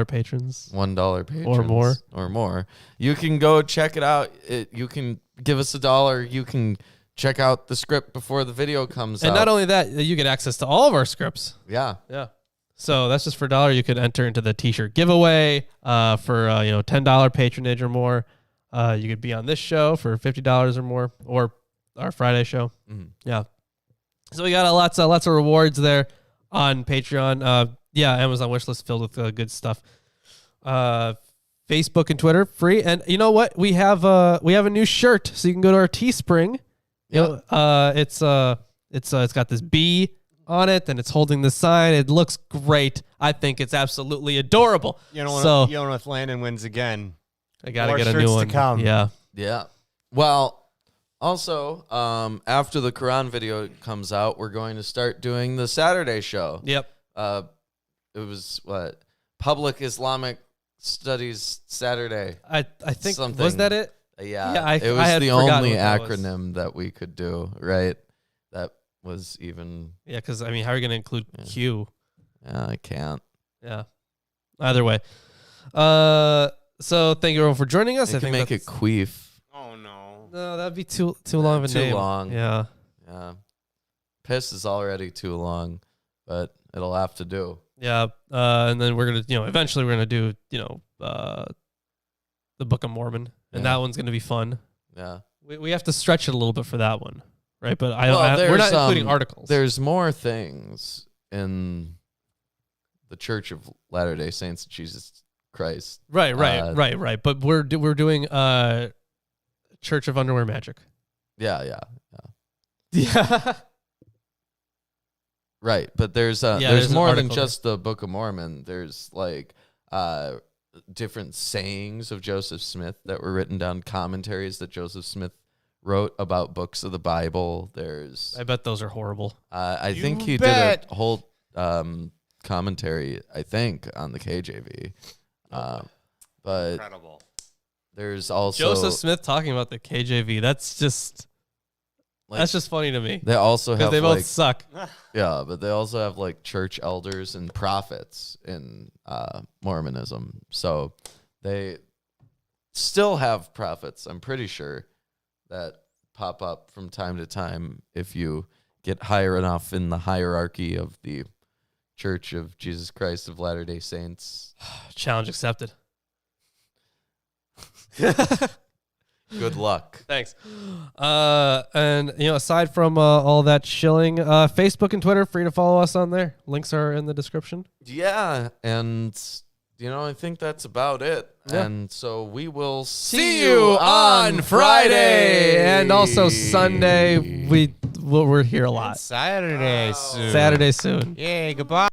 patrons. $1 patrons Or more. you can go check it out. You can give us $1. You can check out the script before the video comes out. And not only that, you get access to all of our scripts. Yeah. Yeah. So that's just for $1. You could enter into the t-shirt giveaway for $10 patronage or more. You could be on this show for $50 or more, or our Friday show. Mhm. Yeah. So we got lots of rewards there on Patreon. Amazon wishlist filled with good stuff. Facebook and Twitter free, and you know what? We have a new shirt, so you can go to our Teespring. You know, it's got this bee on it, and it's holding the sign. It looks great. I think it's absolutely adorable. You know, if Landon wins again, I gotta more get a shirts new to one. come. Yeah. Yeah. Well, also, after the Quran video comes out, we're going to start doing the Saturday show. Yep. It was Public Islamic Studies Saturday. I think Something. was that it? Yeah. Yeah, it was I had the forgotten only what that was. acronym that we could do, right? That was even. Yeah, because I mean, how are you going to include Q? I can't. Yeah. Either way. So thank you everyone for joining us. I I can think make it queef. Oh no. No, that'd be too long of a Too name. long. Yeah. Yeah. Piss is already too long, but it'll have to do. Yeah. And then we're gonna, eventually we're gonna do, the Book of Mormon, and Yeah. that one's gonna be fun. Yeah. We have to stretch it a little bit for that one, right? But Well, we're not there's, including articles. There's more things in the Church of Latter-day Saints of Jesus Christ. Right. But we're doing Church of Underwear Magic. Yeah. Yeah. Right, but there's there's an more than article just the Book of Mormon. There's like different sayings of Joseph Smith that were written down, commentaries that Joseph Smith wrote about books of the Bible. There's I bet those are horrible. I You think he bet. did a whole commentary, I think, on the KJV. But Incredible. there's also Joseph Smith talking about the KJV. That's just funny to me. They also Because have they both like suck. yeah, but they also have like church elders and prophets in Mormonism. So they still have prophets, I'm pretty sure, that pop up from time to time if you get higher enough in the hierarchy of the Church of Jesus Christ of Latter-day Saints. Challenge accepted. Good luck. Thanks. And aside from all that shilling, Facebook and Twitter, free to follow us on there. Links are in the description. Yeah, and I think that's about it. Yeah. And so we will See you on Friday and also Sunday. We're here a lot. Saturday soon. Saturday soon. Yay, goodbye.